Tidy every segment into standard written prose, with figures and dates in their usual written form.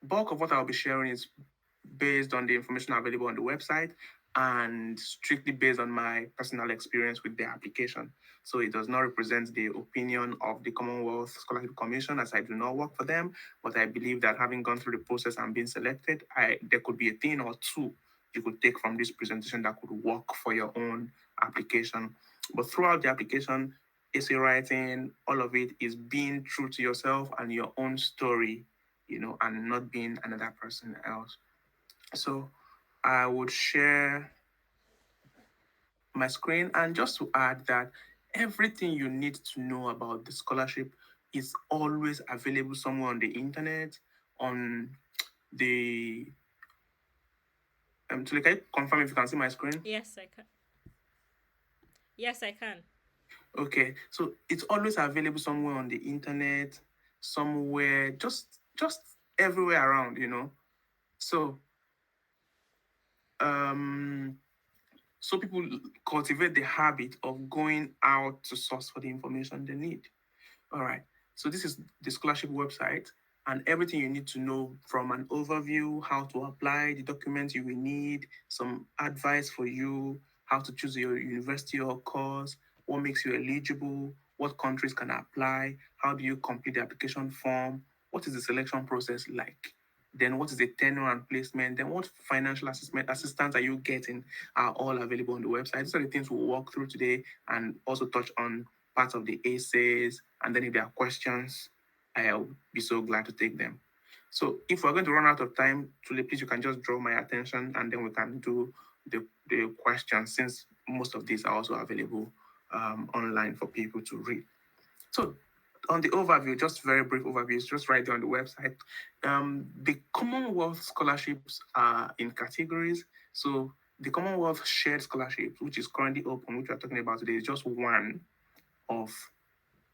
bulk of what I'll be sharing is based on the information available on the website and strictly based on my personal experience with the application. So it does not represent the opinion of the Commonwealth Scholarship Commission, as I do not work for them. But I believe that having gone through the process and being selected, there could be a thing or two you could take from this presentation that could work for your own application. But throughout the application, essay writing, all of it is being true to yourself and your own story, and not being another person else. So I would share my screen, and just to add that everything you need to know about the scholarship is always available somewhere on the internet, on the so can you confirm if you can see my screen? Yes, I can. Yes, I can. Okay, so it's always available somewhere on the internet, somewhere, just everywhere around. So um so people cultivate the habit of going out to source for the information they need. All right. So this is the scholarship website and everything you need to know, from an overview, how to apply, the documents you will need, some advice for you, how to choose your university or course, what makes you eligible, what countries can apply, how do you complete the application form, what is the selection process like, then what is the tenure and placement, then what financial assistance are you getting, are all available on the website. These are the things we'll walk through today and also touch on parts of the essays. And then if there are questions, I'll be so glad to take them. So if we're going to run out of time, Tule, please, you can just draw my attention and then we can do the questions, since most of these are also available online for people to read. So on the overview, just very brief overview, it's just right there on the website. The Commonwealth scholarships are in categories. So the Commonwealth Shared Scholarship, which is currently open, which we're talking about today, is just one of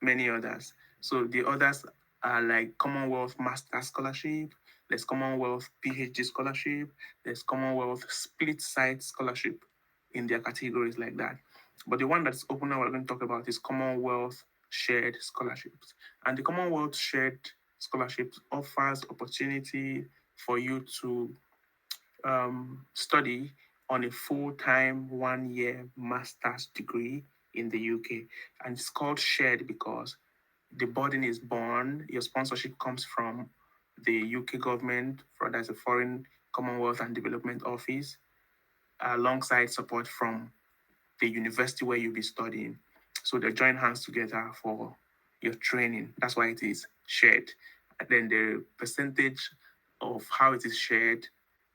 many others. So the others are like Commonwealth Master Scholarship, there's Commonwealth PhD Scholarship, there's Commonwealth Split Site Scholarship in their categories like that. But the one that's open now we're going to talk about is Commonwealth Shared Scholarships. And the Commonwealth Shared Scholarships offers opportunity for you to study on a full-time 1-year master's degree in the UK. And it's called shared because the burden is borne. Your sponsorship comes from the UK government, for that's a Foreign Commonwealth and Development Office, alongside support from the university where you'll be studying. So they join hands together for your training. That's why it is shared. And then the percentage of how it is shared,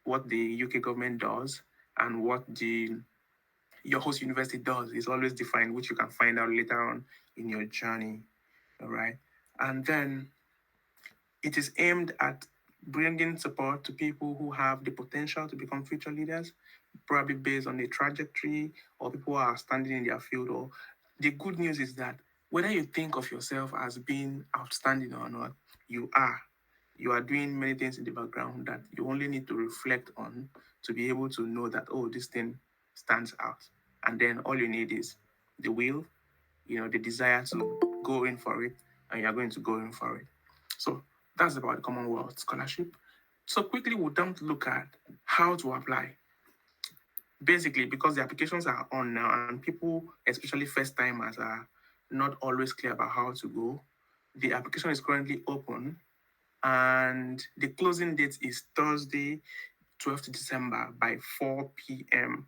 what the UK government does, and what the your host university does is always defined, which you can find out later on in your journey. All right. And then it is aimed at bringing support to people who have the potential to become future leaders, probably based on a trajectory or people who are standing in their field. Or the good news is that whether you think of yourself as being outstanding or not, you are. You are doing many things in the background that you only need to reflect on to be able to know that, oh, this thing stands out. And then all you need is the will, the desire to go in for it, and you're going to go in for it. So that's about the Commonwealth Scholarship. So quickly, we'll then look at how to apply. Basically, because the applications are on now, and people, especially first timers, are not always clear about how to go. The application is currently open, and the closing date is Thursday, 12th December by 4 p.m.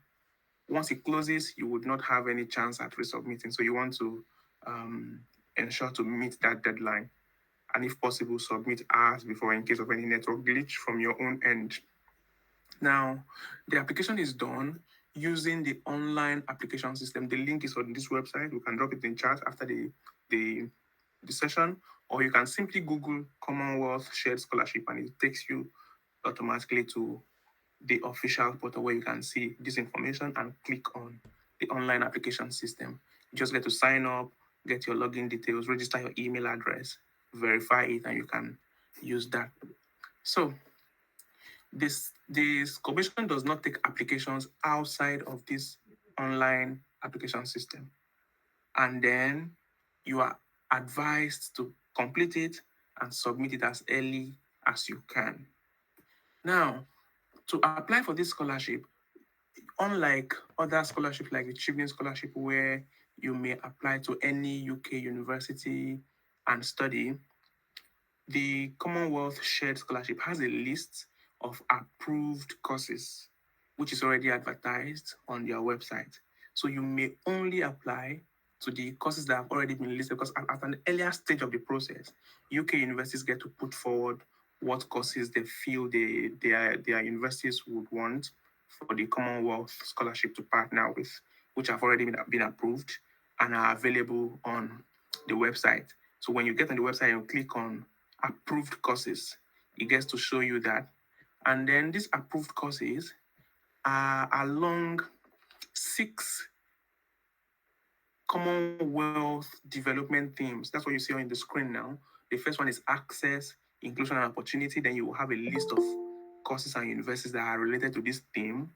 Once it closes, you would not have any chance at resubmitting. So you want to um, ensure to meet that deadline. And if possible, submit hours before in case of any network glitch from your own end. Now, the application is done using the online application system. The link is on this website. We can drop it in chat after the, the session, or you can simply Google Commonwealth Shared Scholarship and it takes you automatically to the official portal where you can see this information and click on the online application system. You just get to sign up, get your login details, register your email address, verify it, and you can use that. So this commission does not take applications outside of this online application system. And then you are advised to complete it and submit it as early as you can. Now, to apply for this scholarship, unlike other scholarships like the Children's Scholarship, where you may apply to any UK university and study, the Commonwealth Shared Scholarship has a list of approved courses, which is already advertised on their website. So you may only apply to the courses that have already been listed because at an earlier stage of the process, UK universities get to put forward what courses they feel their universities would want for the Commonwealth Scholarship to partner with, which have already been approved and are available on the website. So when you get on the website and click on approved courses, it gets to show you that. And then these approved courses are along 6 Commonwealth development themes. That's what you see on the screen now. The first one is access, inclusion, and opportunity. Then you will have a list of courses and universities that are related to this theme.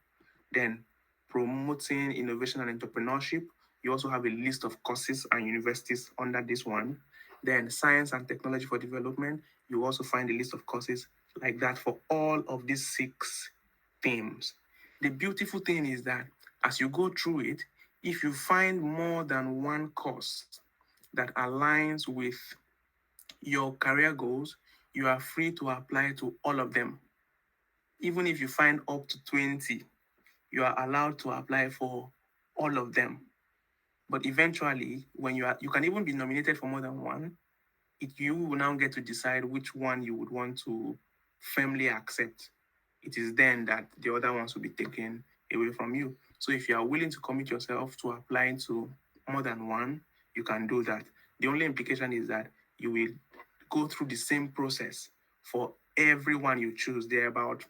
Then promoting innovation and entrepreneurship. You also have a list of courses and universities under this one. Then science and technology for development. You also find a list of courses like that for all of these 6 themes. The beautiful thing is that as you go through it, if you find more than one course that aligns with your career goals, you are free to apply to all of them. Even if you find up to 20, you are allowed to apply for all of them. But eventually, when you can even be nominated for more than one, you will now get to decide which one you would want to firmly accept. It is then that the other ones will be taken away from you. So if you are willing to commit yourself to applying to more than one, you can do that. The only implication is that you will go through the same process for everyone you choose. There are about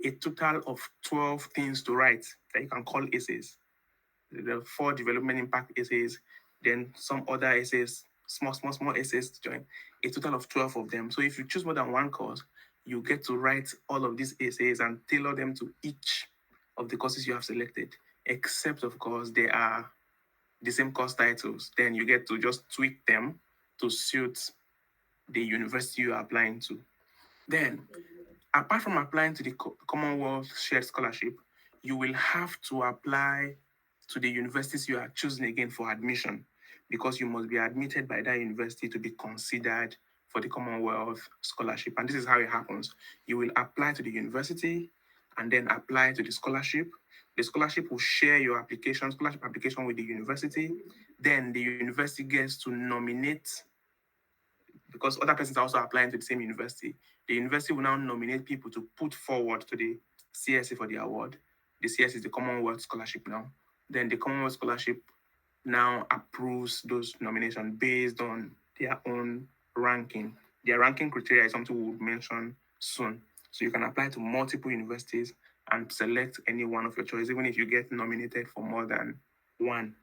a total of 12 things to write that you can call essays. The 4 development impact essays, then some other essays, small essays to join. A total of 12 of them. So if you choose more than one course, you get to write all of these essays and tailor them to each of the courses you have selected, except, of course, they are the same course titles. Then you get to just tweak them to suit the university you are applying to. Then, apart from applying to the Commonwealth Shared Scholarship, you will have to apply to the universities you are choosing again for admission because you must be admitted by that university to be considered for the Commonwealth Scholarship. And this is how it happens. You will apply to the university and then apply to the scholarship. The scholarship will share your scholarship application with the university. Then the university gets to nominate because other persons are also applying to the same university. The university will now nominate people to put forward to the CSA for the award. The CSA is the Commonwealth Scholarship now. Then the Commonwealth Scholarship now approves those nominations based on their own ranking. Their ranking criteria is something we will mention soon. So you can apply to multiple universities and select any one of your choice, even if you get nominated for more than one.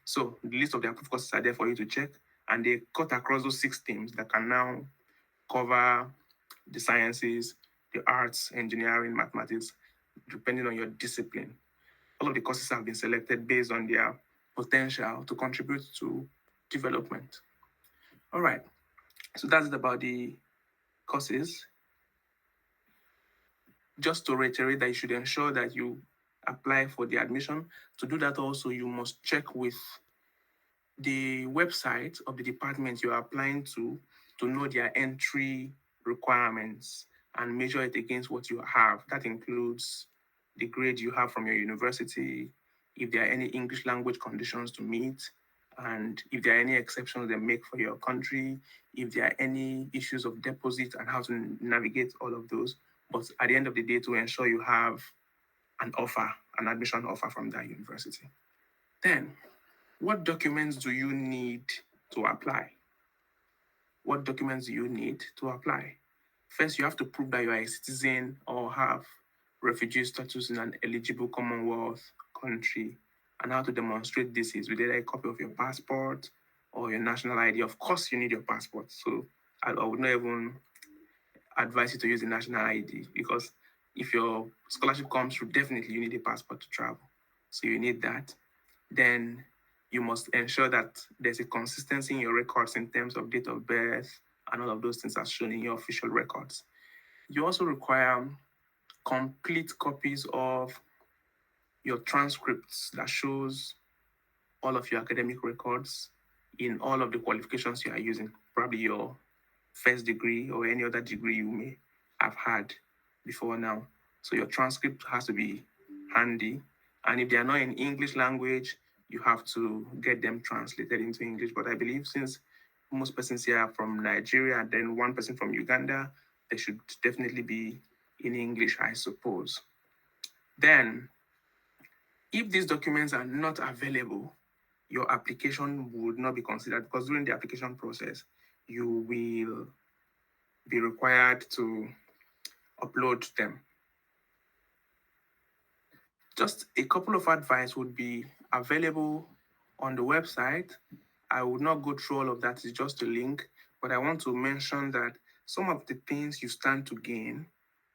So the list of the approved courses are there for you to check, and they cut across those 6 themes that can now cover the sciences, the arts, engineering, mathematics, depending on your discipline. All of the courses have been selected based on their potential to contribute to development. All right, so that's it about the courses. Just to reiterate that you should ensure that you apply for the admission. To do that also, you must check with the website of the department you're applying to know their entry requirements and measure it against what you have. That includes the grade you have from your university, if there are any English language conditions to meet, and if there are any exceptions they make for your country, if there are any issues of deposit and how to navigate all of those. But at the end of the day, to ensure you have an offer, an admission offer from that university. Then, what documents do you need to apply? What documents do you need to apply? First, you have to prove that you are a citizen or have refugee status in an eligible Commonwealth country. And how to demonstrate this is with either a copy of your passport or your national ID. Of course, you need your passport. So I would not even advise you to use the national ID because if your scholarship comes through, definitely you need a passport to travel. So you need that. Then you must ensure that there's a consistency in your records in terms of date of birth and all of those things as shown in your official records. You also require complete copies of your transcripts that shows all of your academic records in all of the qualifications you are using, probably your first degree or any other degree you may have had before now. So your transcript has to be handy. And if they are not in English language, you have to get them translated into English. But I believe since most persons here are from Nigeria and then one person from Uganda, they should definitely be in English, I suppose. Then, if these documents are not available, your application would not be considered because during the application process, you will be required to upload them. Just a couple of advice would be available on the website. I would not go through all of that, it's just a link, but I want to mention that some of the things you stand to gain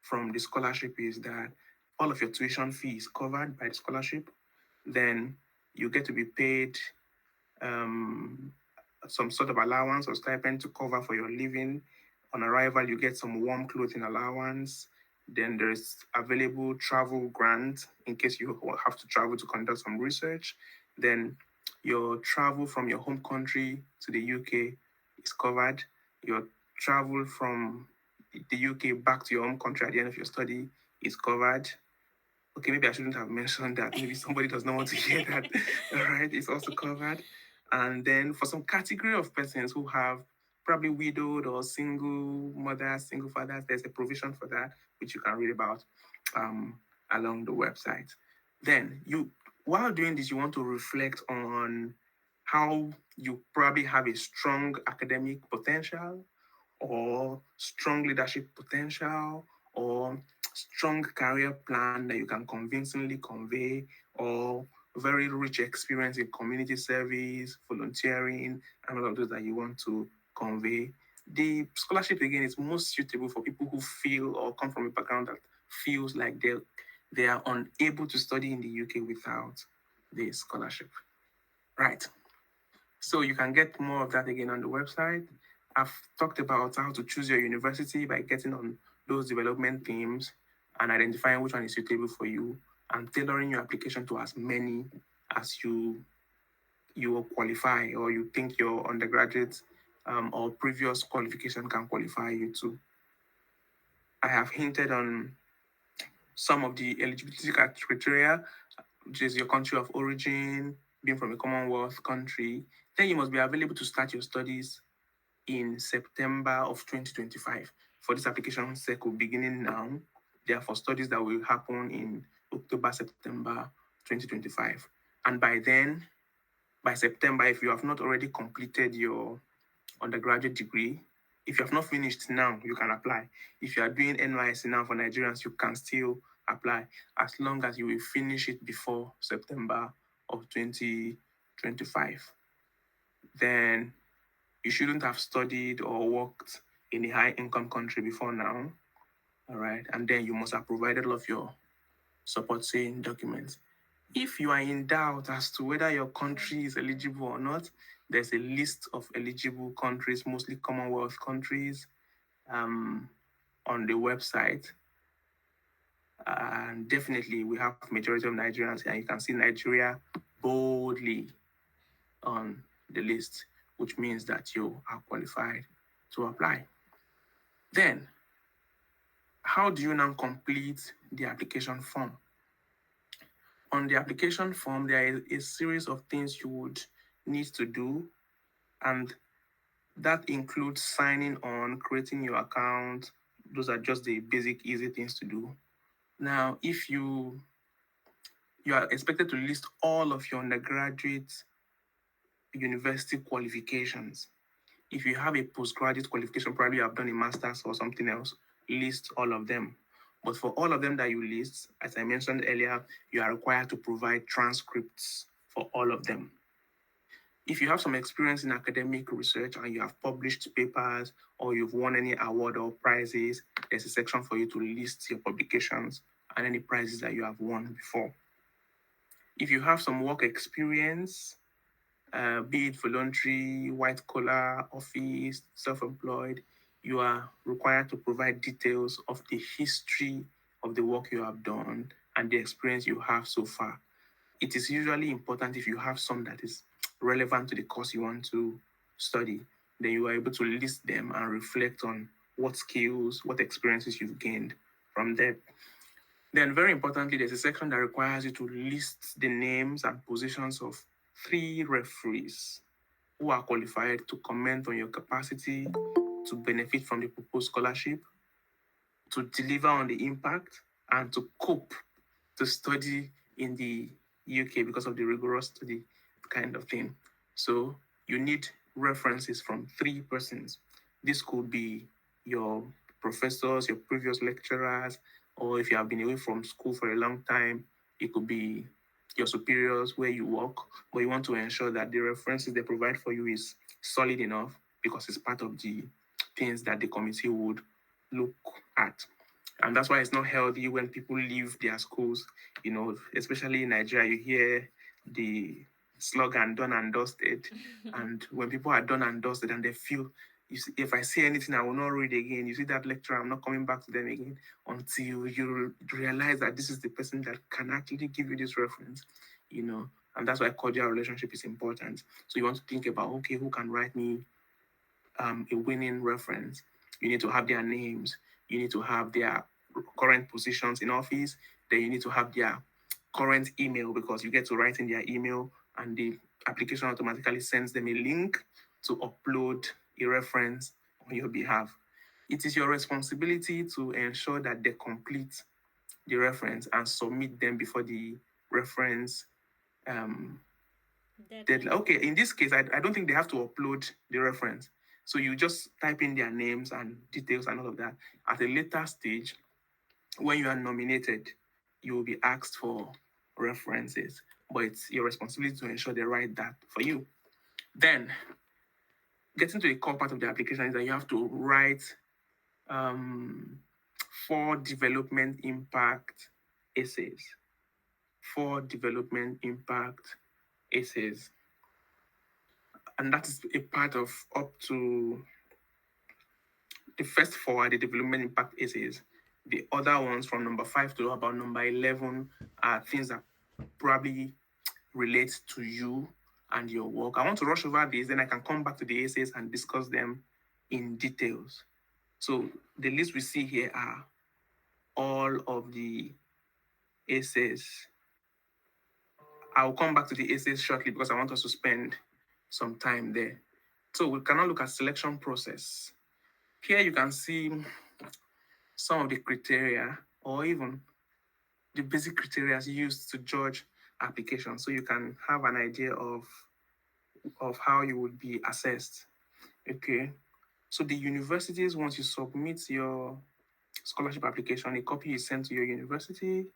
from the scholarship is that all of your tuition fee is covered by the scholarship. Then you get to be paid um, some sort of allowance or stipend to cover for your living. On arrival, you get some warm clothing allowance. Then there's available travel grant in case you have to travel to conduct some research. Then your travel from your home country to the UK is covered. Your travel from the UK back to your home country at the end of your study is covered. Okay, maybe I shouldn't have mentioned that. Maybe somebody does not want to hear that. All right, it's also covered. And then for some category of persons who have probably widowed or single mothers, single fathers, there's a provision for that, which you can read about um, along the website. Then while doing this, you want to reflect on how you probably have a strong academic potential or strong leadership potential or strong career plan that you can convincingly convey or very rich experience in community service, volunteering, and all of those that you want to convey. The scholarship again is most suitable for people who feel or come from a background that feels like they are unable to study in the UK without the scholarship. Right. So you can get more of that again on the website. I've talked about how to choose your university by getting on those development themes and identifying which one is suitable for you and tailoring your application to as many as you will qualify or you think your undergraduate or previous qualification can qualify you to. I have hinted on some of the eligibility criteria, which is your country of origin, being from a Commonwealth country. Then you must be available to start your studies in September of 2025 for this application cycle beginning now. They are for studies that will happen in October, September 2025. And by September, if you have not already completed your undergraduate degree, if you have not finished now, you can apply. If you are doing NYSC now for Nigerians, you can still apply as long as you will finish it before September of 2025. Then you shouldn't have studied or worked in a high income country before now. All right. And then you must have provided all of your supporting documents. If you are in doubt as to whether your country is eligible or not, there's a list of eligible countries, mostly Commonwealth countries, um, on the website. And definitely we have majority of Nigerians here. You can see Nigeria boldly on the list, which means that you are qualified to apply. Then, how do you now complete the application form? On the application form, there is a series of things you would need to do, and that includes signing on, creating your account. Those are just the basic, easy things to do. Now, if you are expected to list all of your undergraduate university qualifications. If you have a postgraduate qualification, probably you have done a master's or something else, list all of them. But for all of them that you list, as I mentioned earlier, you are required to provide transcripts for all of them. If you have some experience in academic research and you have published papers or you've won any award or prizes, there's a section for you to list your publications and any prizes that you have won before. If you have some work experience, be it voluntary, white collar, office, self employed, you are required to provide details of the history of the work you have done and the experience you have so far. It is usually important if you have some that is relevant to the course you want to study, then you are able to list them and reflect on what skills, what experiences you've gained from there. Then, very importantly, there's a section that requires you to list the names and positions of 3 referees who are qualified to comment on your capacity to benefit from the proposed scholarship, to deliver on the impact, and to cope to study in the UK because of the rigorous study kind of thing. So you need references from 3 persons. This could be your professors, your previous lecturers, or if you have been away from school for a long time, it could be your superiors where you work, but you want to ensure that the references they provide for you is solid enough because it's part of the things that the committee would look at. And that's why it's not healthy when people leave their schools, especially in Nigeria, you hear the slogan done and dusted. And when people are done and dusted and they feel, if I say anything, I will not read again. You see that lecturer, I'm not coming back to them again until you realize that this is the person that can actually give you this reference. And that's why cordial relationship is important. So you want to think about, okay, who can write me a winning reference? You need to have their names. You need to have their current positions in office. Then you need to have their current email because you get to write in their email and the application automatically sends them a link to upload a reference on your behalf. It is your responsibility to ensure that they complete the reference and submit them before the reference um, deadline. Deadline. Okay, in this case, I don't think they have to upload the reference. So you just type in their names and details and all of that. At a later stage, when you are nominated, you will be asked for references, but it's your responsibility to ensure they write that for you. Then, getting to the core part of the application is that you have to write um, 4 development impact essays. 4 development impact essays. And that is a part of up to the first 4 are the development impact essays. The other ones from number 5 to about number 11 are things that probably relate to you and your work. I want to rush over these, then I can come back to the essays and discuss them in details. So the list we see here are all of the essays. I'll come back to the essays shortly because I want us to spend some time there. So we can now look at selection process. Here you can see some of the criteria or even the basic criteria used to judge applications so you can have an idea of how you would be assessed. Okay. So the universities, once you submit your scholarship application, a copy is sent to your university,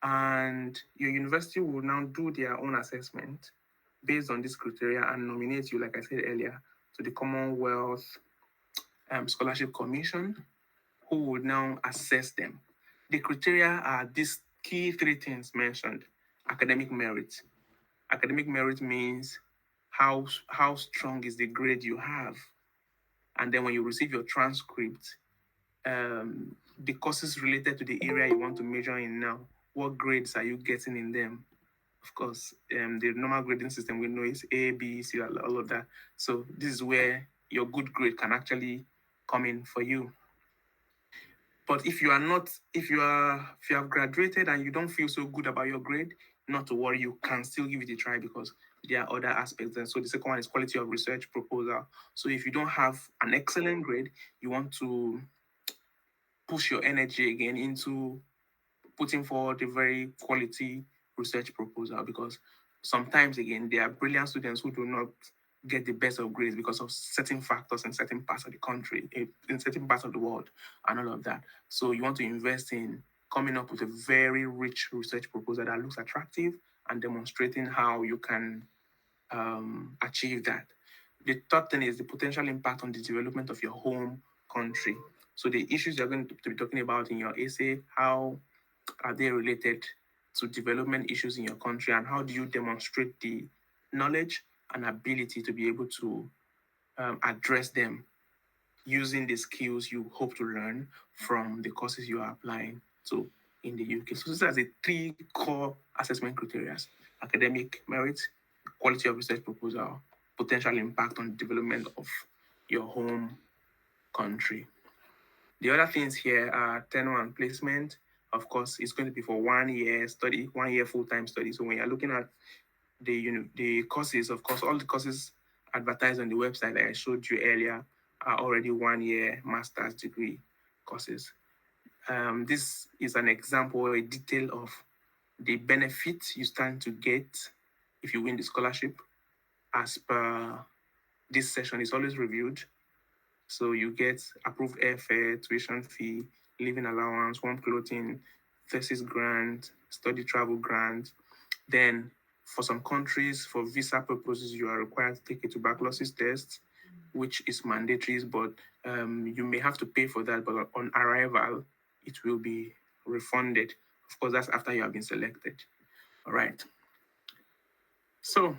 and your university will now do their own assessment based on this criteria and nominate you, like I said earlier, to the Commonwealth Scholarship Commission, who would now assess them. The criteria are these key 3 things mentioned. Academic merit. Academic merit means how strong is the grade you have. And then when you receive your transcript, the courses related to the area you want to major in now, what grades are you getting in them? Of course, the normal grading system we know is A, B, C, all of that. So this is where your good grade can actually come in for you. But if you are not, if you have graduated and you don't feel so good about your grade, not to worry, you can still give it a try because there are other aspects. And so the second one is quality of research proposal. So if you don't have an excellent grade, you want to push your energy again into putting forward a very quality research proposal because sometimes again there are brilliant students who do not get the best of grades because of certain factors in certain parts of the country, in certain parts of the world, and all of that. So you want to invest in coming up with a very rich research proposal that looks attractive and demonstrating how you can achieve that. The third thing is the potential impact on the development of your home country. So the issues you're going to be talking about in your essay, how are they related to development issues in your country, and how do you demonstrate the knowledge and ability to be able to address them using the skills you hope to learn from the courses you are applying? to in the UK. So these are the three core assessment criteria: academic merit, quality of research proposal, potential impact on the development of your home country. The other things here are tenure and placement. Of course, it's going to be for 1 year study, 1 year full-time study. So when you're looking at the courses, of course, all the courses advertised on the website that I showed you earlier are already 1 year master's degree courses. This is an example, a detail of the benefits you stand to get if you win the scholarship. As per this session, is always reviewed. So you get approved airfare, tuition fee, living allowance, warm clothing, thesis grant, study travel grant. Then for some countries, for visa purposes, you are required to take a tuberculosis test, which is mandatory, but you may have to pay for that. But on arrival, it will be refunded. Of course, that's after you have been selected. All right. So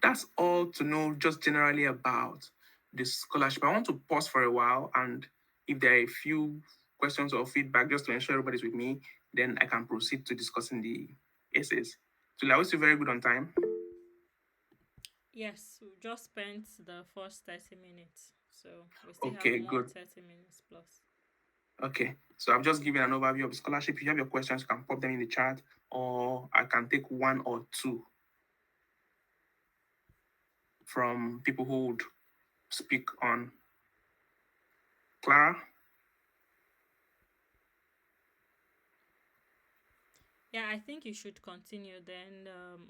that's all to know just generally about the scholarship. I want to pause for a while, and if there are a few questions or feedback, just to ensure everybody's with me, then I can proceed to discussing the essays. So I was still very good on time. Yes, we just spent the first 30 minutes. So we still have Okay, more good. 30 minutes plus. Okay, so I've just given an overview of the scholarship. If you have your questions, you can pop them in the chat, or I can take one or two from people who would speak on. Clara? Yeah, I think you should continue. Then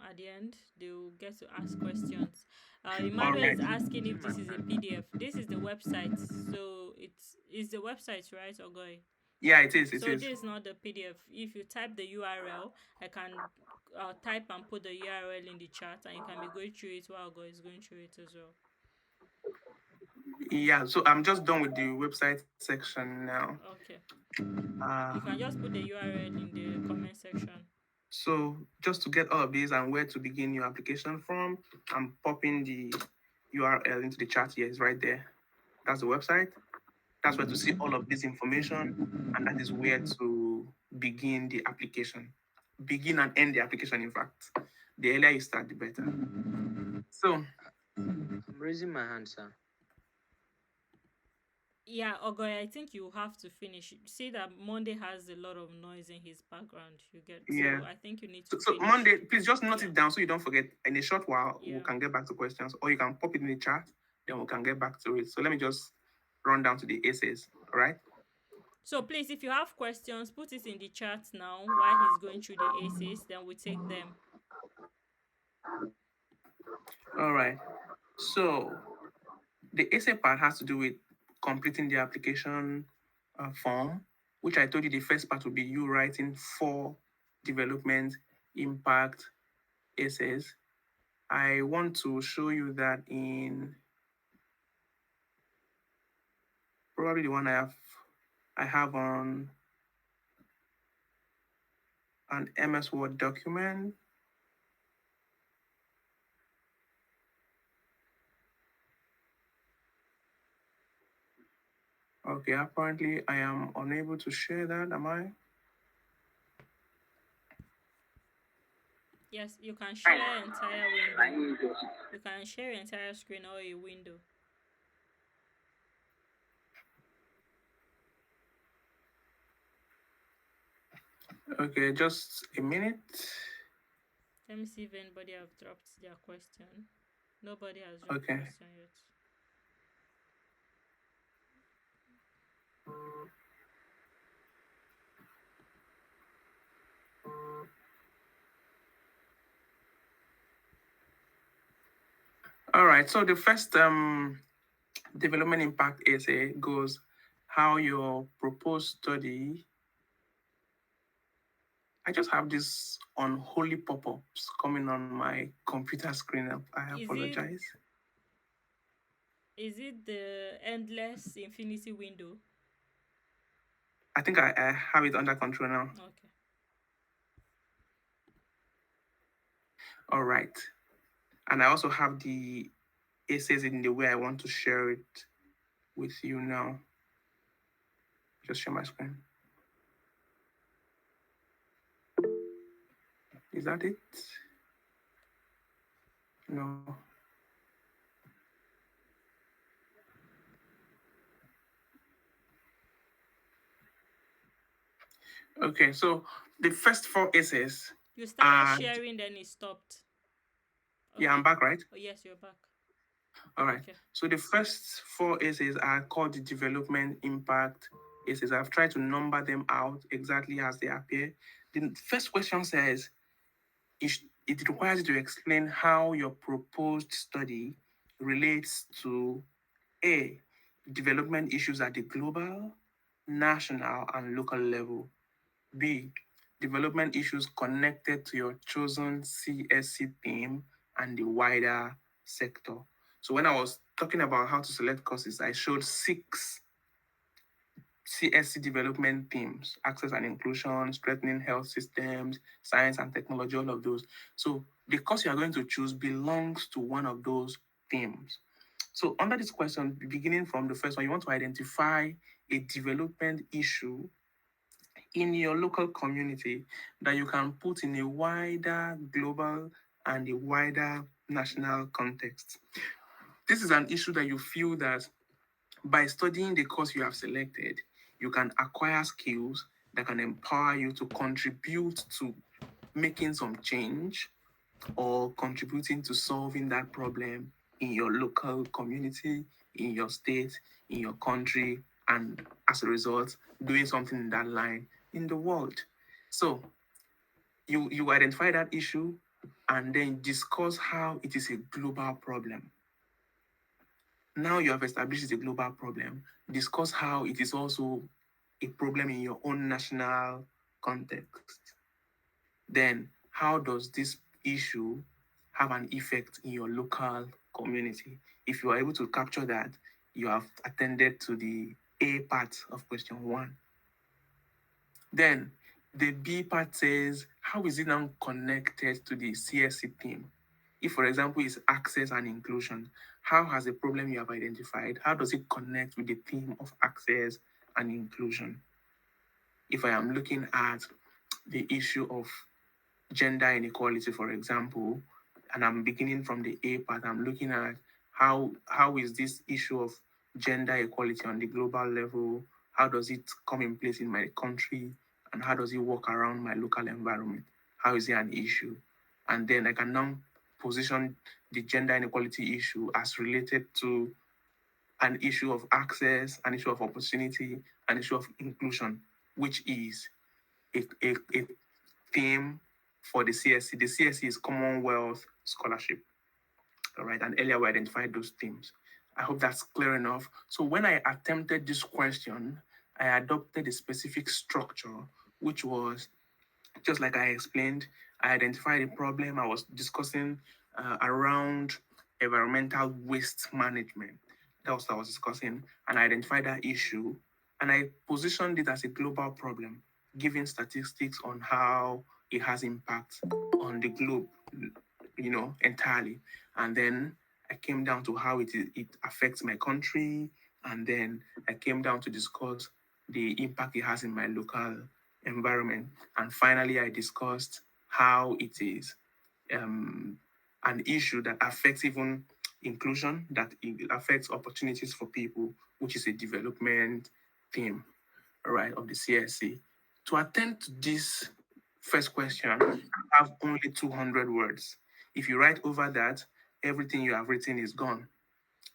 at the end, they'll get to ask questions. All Emmanuel right. is asking if this is a PDF. This is the website. So it's is the website, right, Ogoy? Yeah, it is. It So is. this is not the PDF. If you type the URL, I can type and put the URL in the chat, and you can be going through it while Ogoy is going through it as well. Yeah, so I'm just done with the website section now. Okay. Uh, You can just put the URL in the comment section. so just to get all of these and where to begin your application from, I'm popping the URL into the chat here. It's right there. That's the website. That's where to see all of this information, and that is where to begin the application. Begin and end the application, in fact. The earlier you start, the better. So, I'm raising my hand, sir. Yeah, Ogoy, I think you have to finish. See that Monday has a lot of noise in his background. You get yeah. so I think you need to So finish. Monday, please just note Yeah, it down so you don't forget. In a short while, we yeah. can get back to questions, or you can pop it in the chat, then we can get back to it. So let me just run down to the essays. All right. So please, if you have questions, put it in the chat now while he's going through the essays. Then we take them. All right. So the essay part has to do with completing the application form, which I told you the first part will be you writing 4 development impact essays. I want to show you that in probably the one I have on an MS Word document. Okay, apparently I am unable to share that, am I? Yes, you can share entire window. You can share entire screen or a window. Okay, just a minute. Let me see if anybody have dropped their question. Nobody has dropped Okay. question yet. All right. So the first development impact essay goes how your proposed study. I just have this unholy pop-ups coming on my computer screen. I Is it apologize. is it the endless infinity window? I think I have it under control now. Okay. All right. And I also have the essays in the way I want to share it with you now. Just share my screen. Is that it? No. Okay, so the first four essays You started are, sharing, then it stopped. yeah, I'm Okay. back, right? Oh, yes, you're back. All right. Okay. So the first four essays are called the development impact essays. I've tried to number them out exactly as they appear. The first question says, it requires you to explain how your proposed study relates to A, development issues at the global, national, and local level. B, development issues connected to your chosen CSC theme and the wider sector. So when I was talking about how to select courses, I showed six CSC development themes: access and inclusion, strengthening health systems, science and technology, all of those. So the course you are going to choose belongs to one of those themes. So under this question, beginning from the first one, you want to identify a development issue in your local community that you can put in a wider global and a wider national context. This is an issue that you feel that by studying the course you have selected, you can acquire skills that can empower you to contribute to making some change or contributing to solving that problem in your local community, in your state, in your country, and as a result, doing something in that line in the world. So you identify that issue and then discuss how it is a global problem. Now you have established it's a global problem. Discuss how it is also a problem in your own national context. Then, how does this issue have an effect in your local community? If you are able to capture that, you have attended to the A part of question one. Then, the B part says, how is it now connected to the CSC theme? If, for example, it's access and inclusion, how has the problem you have identified, how does it connect with the theme of access and inclusion? If I am looking at the issue of gender inequality, for example, and I'm beginning from the A part, I'm looking at how is this issue of gender equality on the global level, how does it come in place in my country, and how does it work around my local environment? How is it an issue? And then I can now position the gender inequality issue as related to an issue of access, an issue of opportunity, an issue of inclusion, which is a theme for the CSC. The CSC is Commonwealth Scholarship. All right. And earlier we identified those themes. I hope that's clear enough. So when I attempted this question, I adopted a specific structure, which was just like I explained. I identified a problem. I was discussing around environmental waste management. That was what I was discussing. And I identified that issue and I positioned it as a global problem, giving statistics on how it has impact on the globe, entirely. And then I came down to how it affects my country. And then I came down to discuss the impact it has in my local environment. And finally, I discussed how it is um, an issue that affects even inclusion, that it affects opportunities for people, which is a development theme, right, of the CSC. To attend to this first question, you have only 200 words. If you write over that, everything you have written is gone.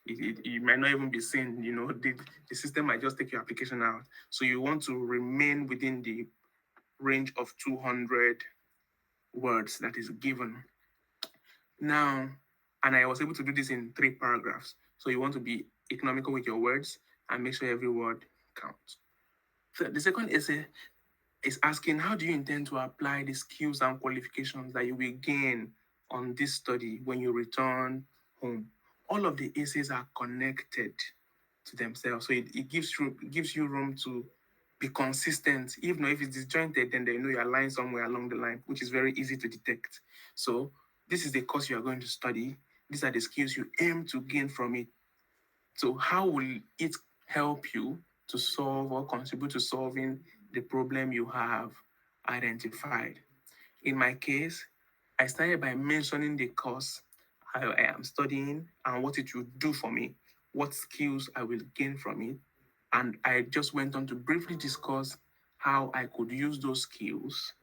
It might not even be seen, the system might just take your application out. So you want to remain within the range of 200 words that is given. Now, and I was able to do this in 3 paragraphs. So you want to be economical with your words and make sure every word counts. So the second essay is asking, how do you intend to apply the skills and qualifications that you will gain on this study when you return home? All of the essays are connected to themselves. So it gives you room to be consistent. Even if it's disjointed, then they know you're lying somewhere along the line, which is very easy to detect. So this is the course you are going to study. These are the skills you aim to gain from it. So how will it help you to solve or contribute to solving the problem you have identified? In my case, I started by mentioning the course I am studying and what it will do for me, what skills I will gain from it. And I just went on to briefly discuss how I could use those skills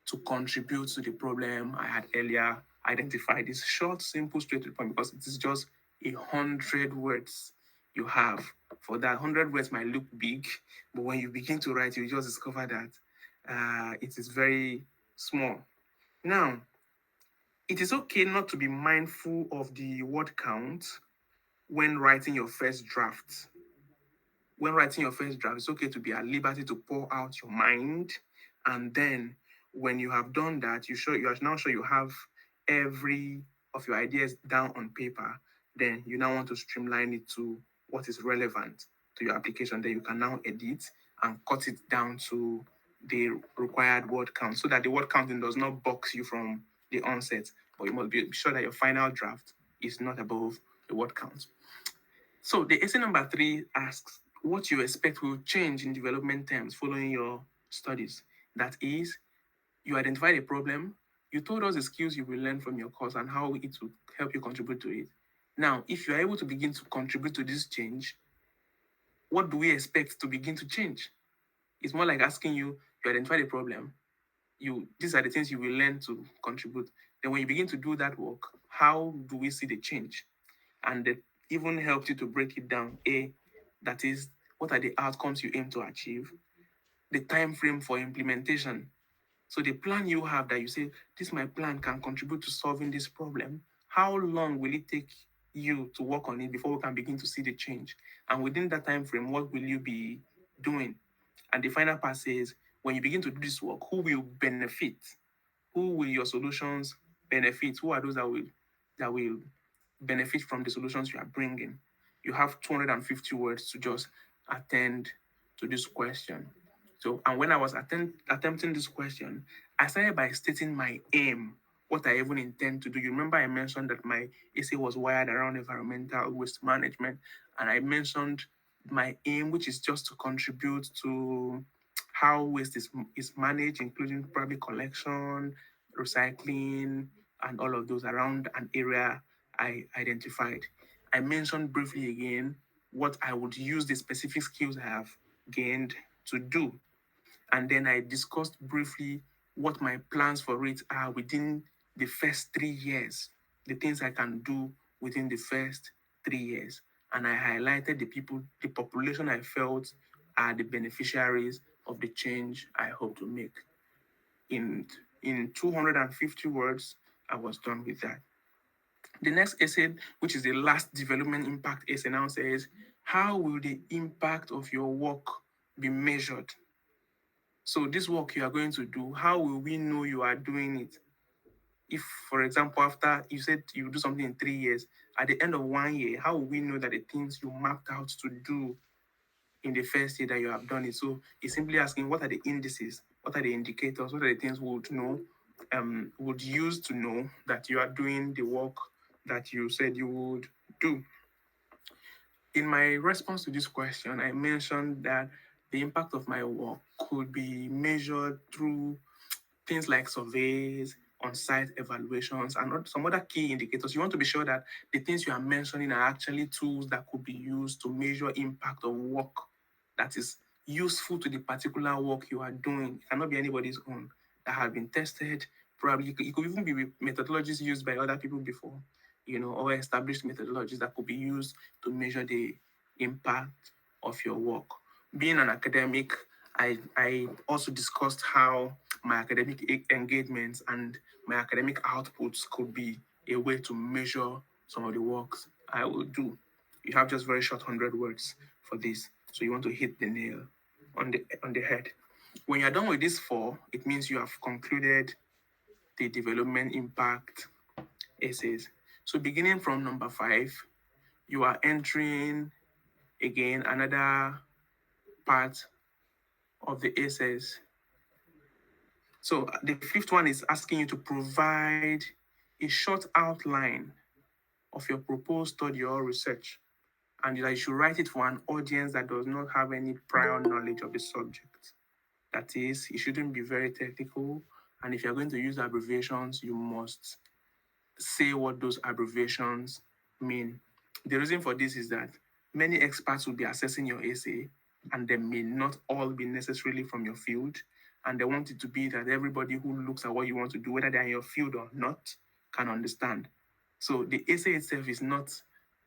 to contribute to the problem I had earlier identified. It's short, simple, straight to the point because it is just 100 words you have. For that, 100 words might look big, but when you begin to write, you just discover that it is very small. Now, it is okay not to be mindful of the word count when writing your first draft. When writing your first draft, it's okay to be at liberty to pour out your mind. And then when you have done that, you are now sure you have every of your ideas down on paper. Then you now want to streamline it to what is relevant to your application. Then you can now edit and cut it down to the required word count so that the word counting does not box you from the onset. But you must be sure that your final draft is not above the word count. So the essay number 3 asks what you expect will change in development terms following your studies. That is, you identified a problem, you told us the skills you will learn from your course and how it will help you contribute to it. Now, if you are able to begin to contribute to this change, what do we expect to begin to change? It's more like asking you identified a problem, these are the things you will learn to contribute. Then when you begin to do that work, how do we see the change? And it even helps you to break it down. That is, what are the outcomes you aim to achieve? The time frame for implementation. So the plan you have that you say, this my plan can contribute to solving this problem. How long will it take you to work on it before we can begin to see the change? And within that time frame, what will you be doing? And the final part says, when you begin to do this work, who will benefit? Who will your solutions benefit? Who are those that will benefit from the solutions you are bringing? You have 250 words to just attend to this question. So, and when I was attempting this question, I started by stating my aim, what I even intend to do. You remember I mentioned that my essay was wired around environmental waste management, and I mentioned my aim, which is just to contribute to how waste is managed, including probably collection, recycling, and all of those around an area I identified. I mentioned briefly again what I would use the specific skills I have gained to do. And then I discussed briefly what my plans for it are within the first 3 years, the things I can do within the first 3 years. And I highlighted the population I felt are the beneficiaries of the change I hope to make. In in 250 words, I was done with that. The next essay, which is the last development impact essay, now says, how will the impact of your work be measured? So this work you are going to do, how will we know you are doing it? If, for example, after you said you do something in 3 years, at the end of 1 year, how will we know that the things you mapped out to do in the first year that you have done it? So it's simply asking what are the indices, what are the indicators, what are the things we would know, would use to know that you are doing the work that you said you would do. In my response to this question, I mentioned that the impact of my work could be measured through things like surveys, on-site evaluations, and some other key indicators. You want to be sure that the things you are mentioning are actually tools that could be used to measure impact of work that is useful to the particular work you are doing. It cannot be anybody's own that have been tested. Probably it could even be with methodologies used by other people before, or established methodologies that could be used to measure the impact of your work. Being an academic, I also discussed how my academic engagements and my academic outputs could be a way to measure some of the works I will do. You have just very short 100 words for this, so you want to hit the nail on the head. When you're done with these four, it means you have concluded the development impact essays. So beginning from number 5, you are entering again another part of the essays. So the fifth one is asking you to provide a short outline of your proposed study or research, and that you should write it for an audience that does not have any prior knowledge of the subject. That is, it shouldn't be very technical, And if you're going to use abbreviations, you must say what those abbreviations mean. The reason for this is that many experts will be assessing your essay and they may not all be necessarily from your field. And they want it to be that everybody who looks at what you want to do, whether they're in your field or not, can understand. So the essay itself is not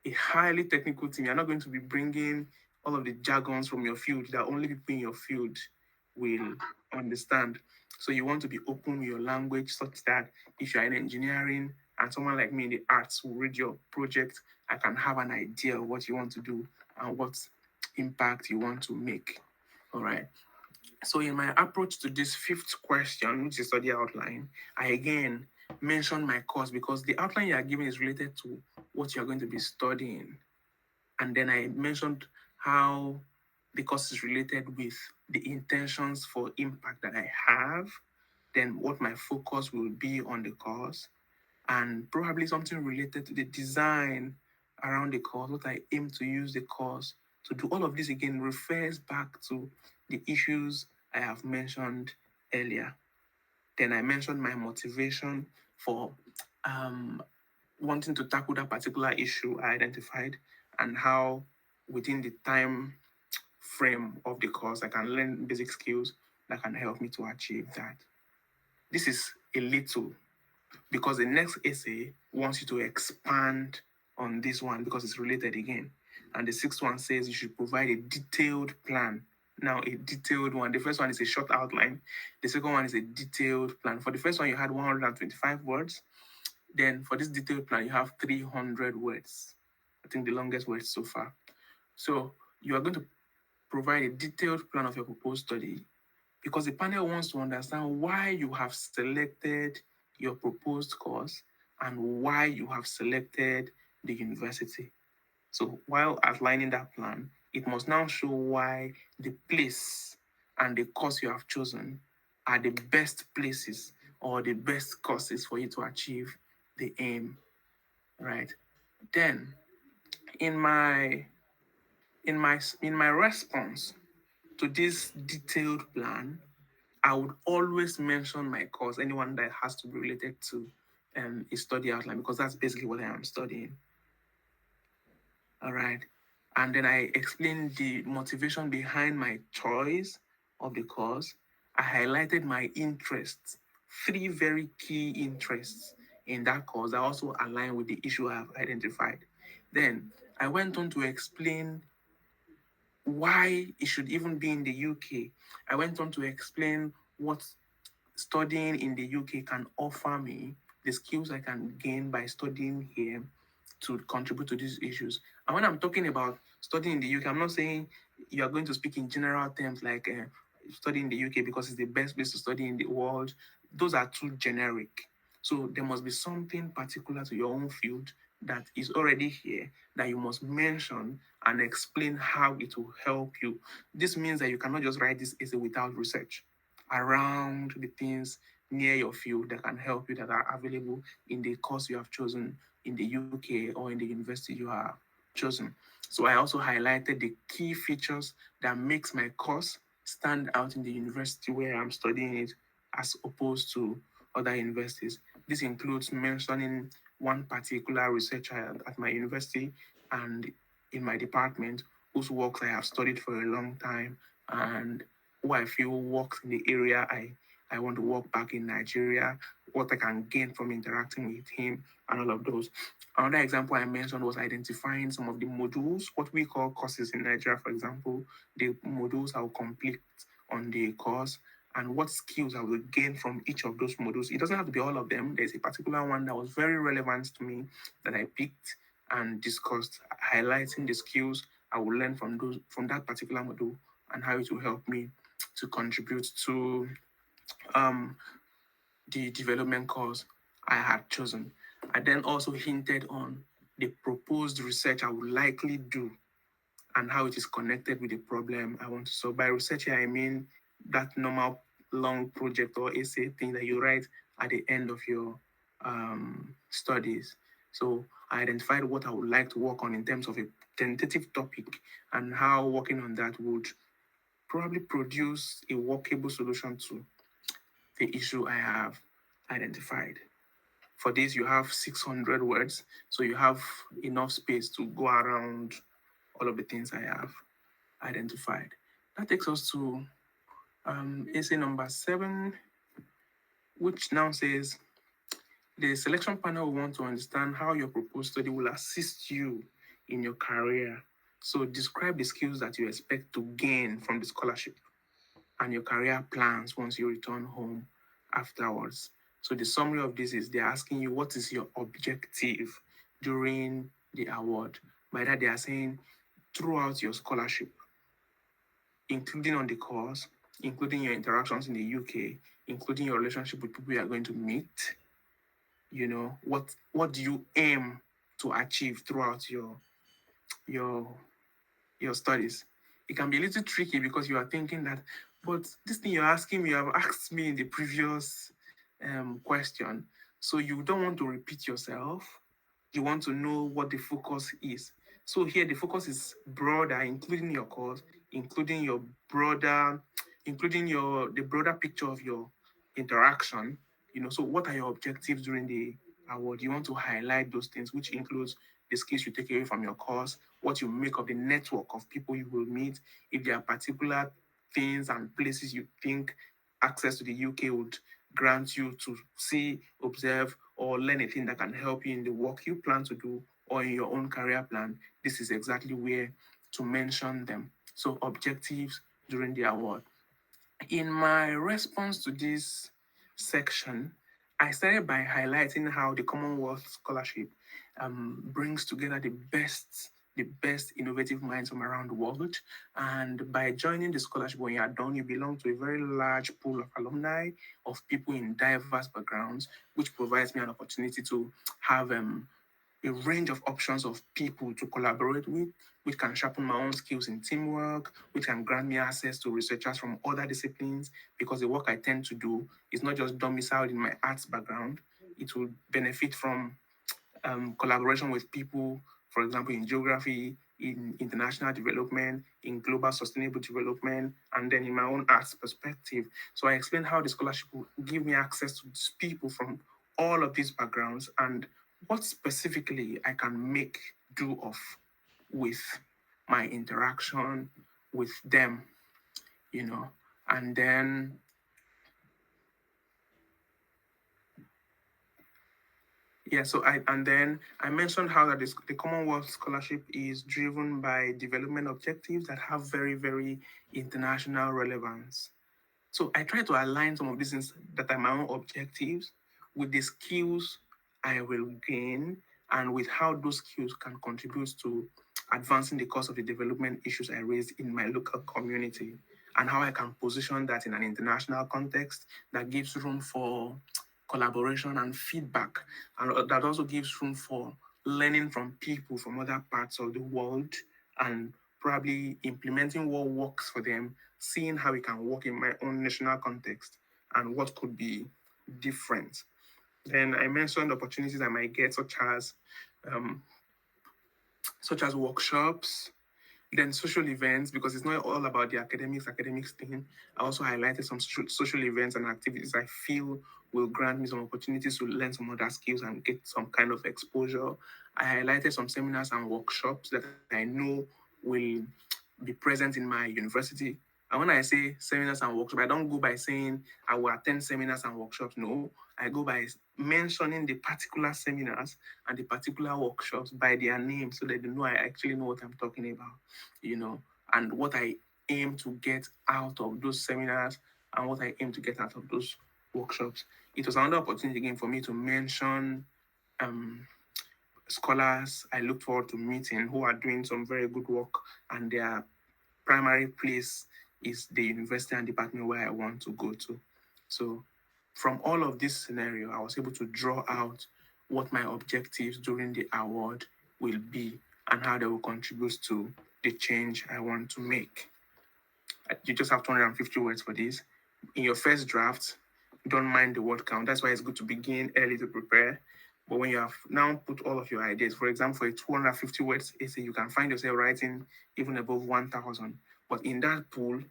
a highly technical thing. You're not going to be bringing all of the jargons from your field that only people in your field will understand. So you want to be open with your language such that if you're in engineering and someone like me in the arts will read your project, I can have an idea of what you want to do and what impact you want to make. All right. So in my approach to this fifth question, which is study outline, I again mention my course because the outline you are given is related to what you're going to be studying. And then I mentioned how the course is related with the intentions for impact that I have, then what my focus will be on the course, and probably something related to the design around the course, what I aim to use the course to do. All of this again refers back to the issues I have mentioned earlier. Then I mentioned my motivation for um, wanting to tackle that particular issue I identified and how within the time frame of the course I can learn basic skills that can help me to achieve that. This is a little because the next essay wants you to expand on this one because it's related again. And the sixth one says you should provide a detailed plan. Now, a detailed one. The first one is a short outline. The second one is a detailed plan. For the first one, you had 125 words. Then for this detailed plan, you have 300 words. I think the longest words so far. So you are going to provide a detailed plan of your proposed study because the panel wants to understand why you have selected your proposed course and why you have selected the university. So while outlining that plan, it must now show why the place and the course you have chosen are the best places or the best courses for you to achieve the aim, right? Then in my in my response to this detailed plan, I would always mention my course, anyone that has to be related to a study outline, because that's basically what I am studying. All right. And then I explain the motivation behind my choice of the course. I highlighted my interests, three very key interests in that course that also align with the issue I have identified. Then I went on to explain why it should even be in the UK. I went on to explain what studying in the UK can offer me, the skills I can gain by studying here to contribute to these issues. And when I'm talking about studying in the UK, I'm not saying you are going to speak in general terms like study in the UK because it's the best place to study in the world. Those are too generic. So there must be something particular to your own field that is already here that you must mention and explain how it will help you. This means that you cannot just write this essay without research around the things near your field that can help you that are available in the course you have chosen in the UK or in the university you have chosen. So I also highlighted the key features that makes my course stand out in the university where I'm studying it as opposed to other universities. This includes mentioning one particular researcher at my university and in my department whose works I have studied for a long time and who I feel works in the area I want to work back in Nigeria, what I can gain from interacting with him, and all of those. Another example I mentioned was identifying some of the modules, what we call courses in Nigeria, for example, the modules I will complete on the course, and what skills I will gain from each of those modules. It doesn't have to be all of them. There's a particular one that was very relevant to me that I picked and discussed, highlighting the skills I will learn from that particular module and how it will help me to contribute to um, the development course I had chosen. I then also hinted on the proposed research I would likely do and how it is connected with the problem I want to solve. By research here, I mean that normal long project or essay thing that you write at the end of your studies. So I identified what I would like to work on in terms of a tentative topic and how working on that would probably produce a workable solution to the issue I have identified. For this, you have 600 words, so you have enough space to go around all of the things I have identified. That takes us to essay number 7, which now says the selection panel will want to understand how your proposed study will assist you in your career. So describe the skills that you expect to gain from the scholarship and your career plans once you return home afterwards. So the summary of this is they're asking you what is your objective during the award. By that they are saying throughout your scholarship, including on the course, including your interactions in the UK, including your relationship with people you are going to meet, what do you aim to achieve throughout your your studies. It can be a little tricky because you are thinking that, but this thing you're asking me, you have asked me in the previous question. So you don't want to repeat yourself. You want to know what the focus is. So here the focus is broader, including your course, including your broader, including your the broader picture of your interaction. So what are your objectives during the award? You want to highlight those things, which includes the skills you take away from your course, what you make of the network of people you will meet, if there are particular things and places you think access to the UK would grant you to see, observe, or learn a thing that can help you in the work you plan to do or in your own career plan. This is exactly where to mention them. So, objectives during the award. In my response to this section, I started by highlighting how the Commonwealth Scholarship brings together the best innovative minds from around the world. And by joining the scholarship, when you are done, you belong to a very large pool of alumni of people in diverse backgrounds, which provides me an opportunity to have a range of options of people to collaborate with, which can sharpen my own skills in teamwork, which can grant me access to researchers from other disciplines, because the work I tend to do is not just domiciled in my arts background. It will benefit from collaboration with people, for example, in geography, in international development, in global sustainable development, and then in my own arts perspective. So I explained how the scholarship will give me access to these people from all of these backgrounds and what specifically I can make do of with my interaction with them, you know. And then Yeah, so I mentioned how that the Commonwealth Scholarship is driven by development objectives that have very, very international relevance. So I try to align some of these things that are my own objectives with the skills I will gain and with how those skills can contribute to advancing the cause of the development issues I raised in my local community and how I can position that in an international context that gives room for collaboration and feedback, and that also gives room for learning from people from other parts of the world and probably implementing what works for them, seeing how it can work in my own national context and what could be different. Then I mentioned opportunities I might get, um, such as workshops, then social events, because it's not all about the academics thing. I also highlighted some social events and activities I feel will grant me some opportunities to learn some other skills and get some kind of exposure. I highlighted some seminars and workshops that I know will be present in my university. And when I say seminars and workshops, I don't go by saying I will attend seminars and workshops. No, I go by mentioning the particular seminars and the particular workshops by their name so that they know I actually know what I'm talking about, you know, and what I aim to get out of those seminars and what I aim to get out of those workshops. It was another opportunity again for me to mention um, scholars I look forward to meeting who are doing some very good work, and their primary place is the university and department where I want to go to. So, from all of this scenario, I was able to draw out what my objectives during the award will be and how they will contribute to the change I want to make. You just have 250 words for this. In your first draft, don't mind the word count. That's why it's good to begin early to prepare. But when you have now put all of your ideas, for example, for a 250 words essay, you can find yourself writing even above 1,000. But in that pool,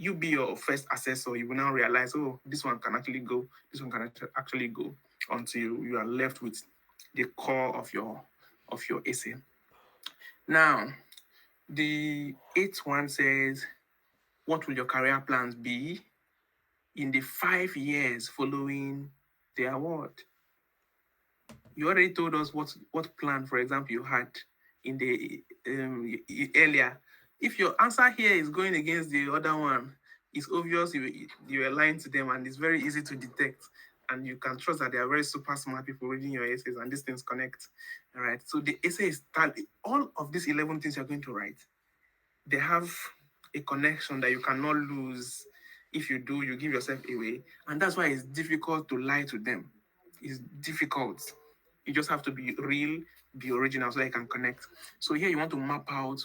you be your first assessor. You will now realize, oh, this one can actually go, this one can actually go, until you are left with the core of your essay. Now, the eighth one says, what will your career plans be in the 5 years following the award? You already told us what plan, for example, you had in the earlier. If your answer here is going against the other one, it's obvious you are lying to them, and it's very easy to detect. And you can trust that they are very super smart people reading your essays, and these things connect. All right. So the essay is all of these 11 things you're going to write, they have a connection that you cannot lose. If you do, you give yourself away. And that's why it's difficult to lie to them. It's difficult. You just have to be real, be original, so that you can connect. So here you want to map out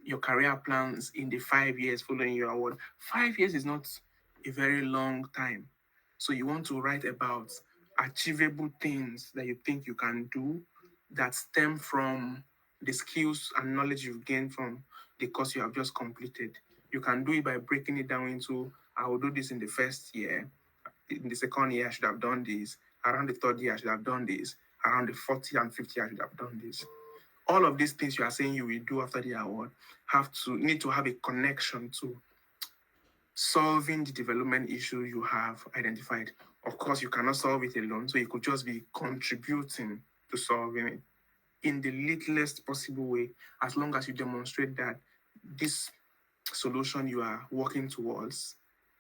your career plans in the 5 years following your award. 5 years is not a very long time. So you want to write about achievable things that you think you can do that stem from the skills and knowledge you've gained from the course you have just completed. You can do it by breaking it down into, I will do this in the first year. In the second year, I should have done this. Around the third year, I should have done this. Around the 40th and 50th year, I should have done this. All of these things you are saying you will do after the award need to have a connection to solving the development issue you have identified. Of course, you cannot solve it alone, so you could just be contributing to solving it in the littlest possible way, as long as you demonstrate that this solution you are working towards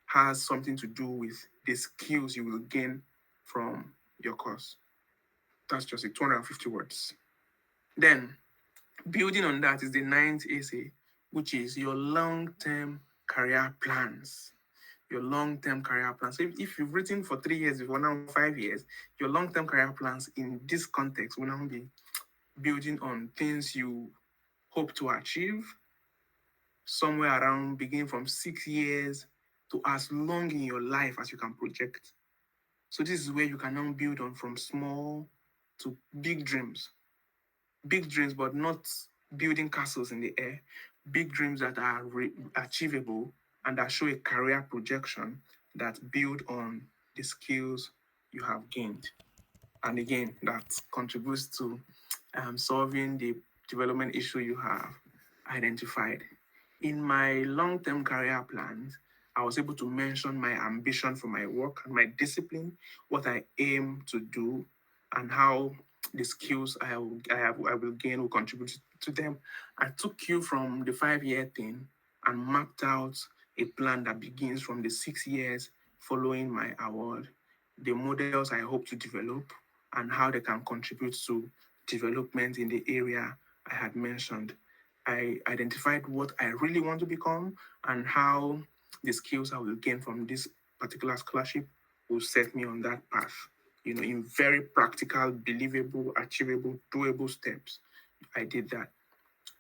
has something to do with the skills you will gain from your course. That's just it, 250 words. Then, building on that is the ninth essay, which is your long-term career plans. Your long-term career plans. So if you've written for 3 years, before now 5 years, your long-term career plans in this context will now be building on things you hope to achieve somewhere around beginning from 6 years to as long in your life as you can project. So this is where you can now build on from small to big dreams. Big dreams, but not building castles in the air. Big dreams that are achievable and that show a career projection that build on the skills you have gained. And again, that contributes to solving the development issue you have identified. In my long-term career plans, I was able to mention my ambition for my work and my discipline, what I aim to do, and how the skills I will gain will contribute to them. I took you from the 5 year thing and mapped out a plan that begins from the 6 years following my award, the models I hope to develop, and how they can contribute to development in the area I had mentioned. I identified what I really want to become and how the skills I will gain from this particular scholarship will set me on that path, in very practical, believable, achievable, doable steps. I did that.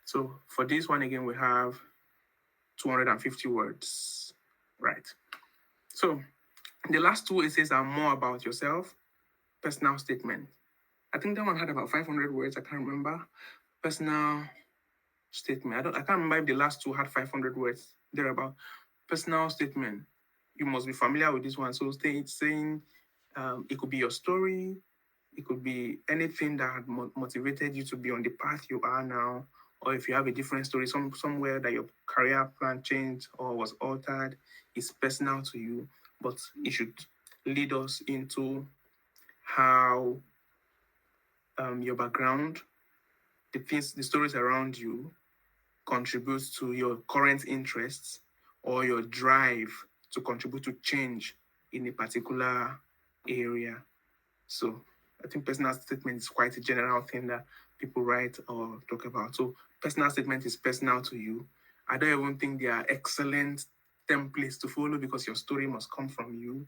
So for this one, again, we have 250 words, right? So the last two essays are more about yourself, personal statement. I think that one had about 500 words. I can't remember. Personal statement. I can't remember if the last two had 500 words. They're about personal statement. You must be familiar with this one. So saying it could be your story. It could be anything that had motivated you to be on the path you are now, or if you have a different story, somewhere that your career plan changed or was altered, it's personal to you, but it should lead us into how your background, the stories around you, contributes to your current interests or your drive to contribute to change in a particular area. So I think personal statement is quite a general thing that people write or talk about. So personal statement is personal to you. I don't even think they are excellent templates to follow because your story must come from you.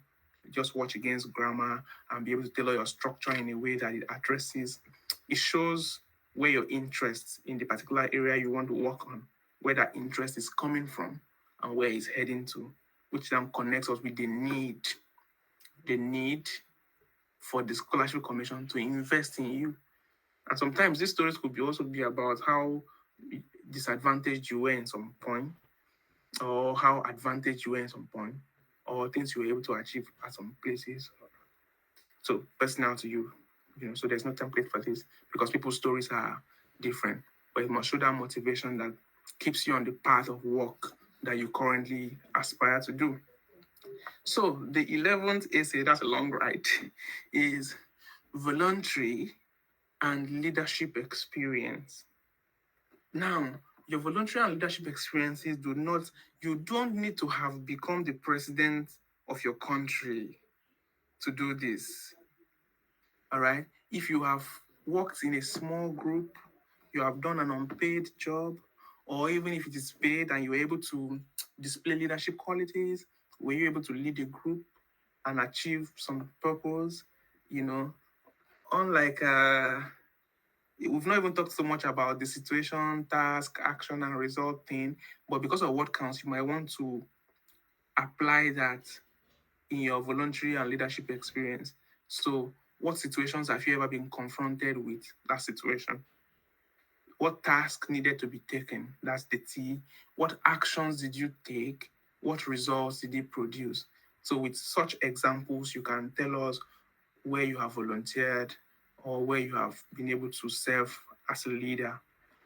Just watch against grammar and be able to tailor your structure in a way that it shows where your interests in the particular area you want to work on, where that interest is coming from and where it's heading to, which then connects us with the need for the scholarship commission to invest in you. And sometimes these stories could also be about how disadvantaged you were in some point, or how advantaged you were in some point, or things you were able to achieve at some places. So personal to you, so there's no template for this because people's stories are different. But it must show that motivation that keeps you on the path of work that you currently aspire to do. So the 11th essay, that's a long ride, is voluntary and leadership experience. Now, your voluntary and leadership experiences you don't need to have become the president of your country to do this. All right. If you have worked in a small group, you have done an unpaid job, or even if it is paid and you're able to display leadership qualities, were you able to lead a group and achieve some purpose, you know, unlike we've not even talked so much about the situation, task, action, and result thing, but because of what counts, you might want to apply that in your voluntary and leadership experience. So, what situations have you ever been confronted with that situation? What task needed to be taken? That's the T. What actions did you take? What results did it produce? So, with such examples, you can tell us where you have volunteered or where you have been able to serve as a leader.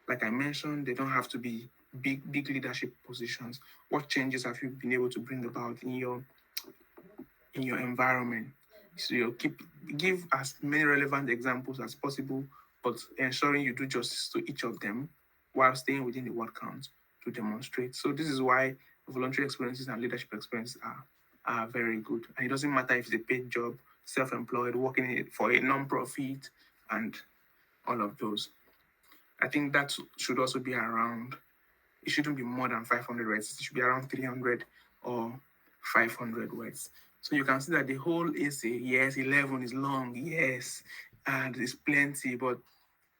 Like I mentioned, they don't have to be big leadership positions. What changes have you been able to bring about in your environment? So you give as many relevant examples as possible, but ensuring you do justice to each of them while staying within the word count to demonstrate. So this is why voluntary experiences and leadership experiences are very good. And it doesn't matter if it's a paid job, self-employed, working for a non-profit, and all of those. I think that should also be around. It shouldn't be more than 500 words. It should be around 300 or 500 words. So you can see that the whole essay, yes, 11 is long, yes, and it's plenty, but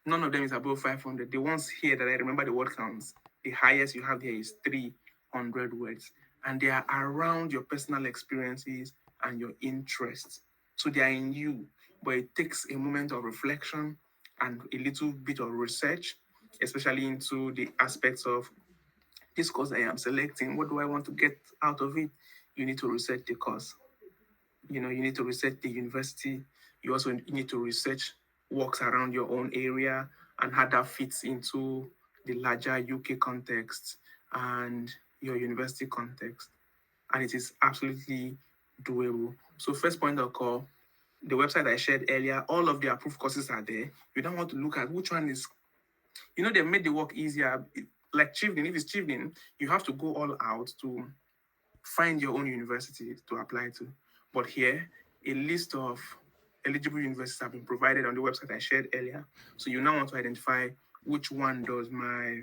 none of them is above 500. The ones here that I remember the word counts, the highest you have here is 300 words, and they are around your personal experiences and your interests. So they are in you, but it takes a moment of reflection and a little bit of research, especially into the aspects of this course I am selecting. What do I want to get out of it? You need to research the course. You need to research the university. You also need to research works around your own area and how that fits into the larger UK context and your university context. And it is absolutely doable. So, first point of call, the website I shared earlier, all of the approved courses are there. You don't want to look at which one is, they made the work easier. Like Chieftain, if it's Chieftain, you have to go all out to find your own university to apply to. But here, a list of eligible universities have been provided on the website I shared earlier. So you now want to identify which one does my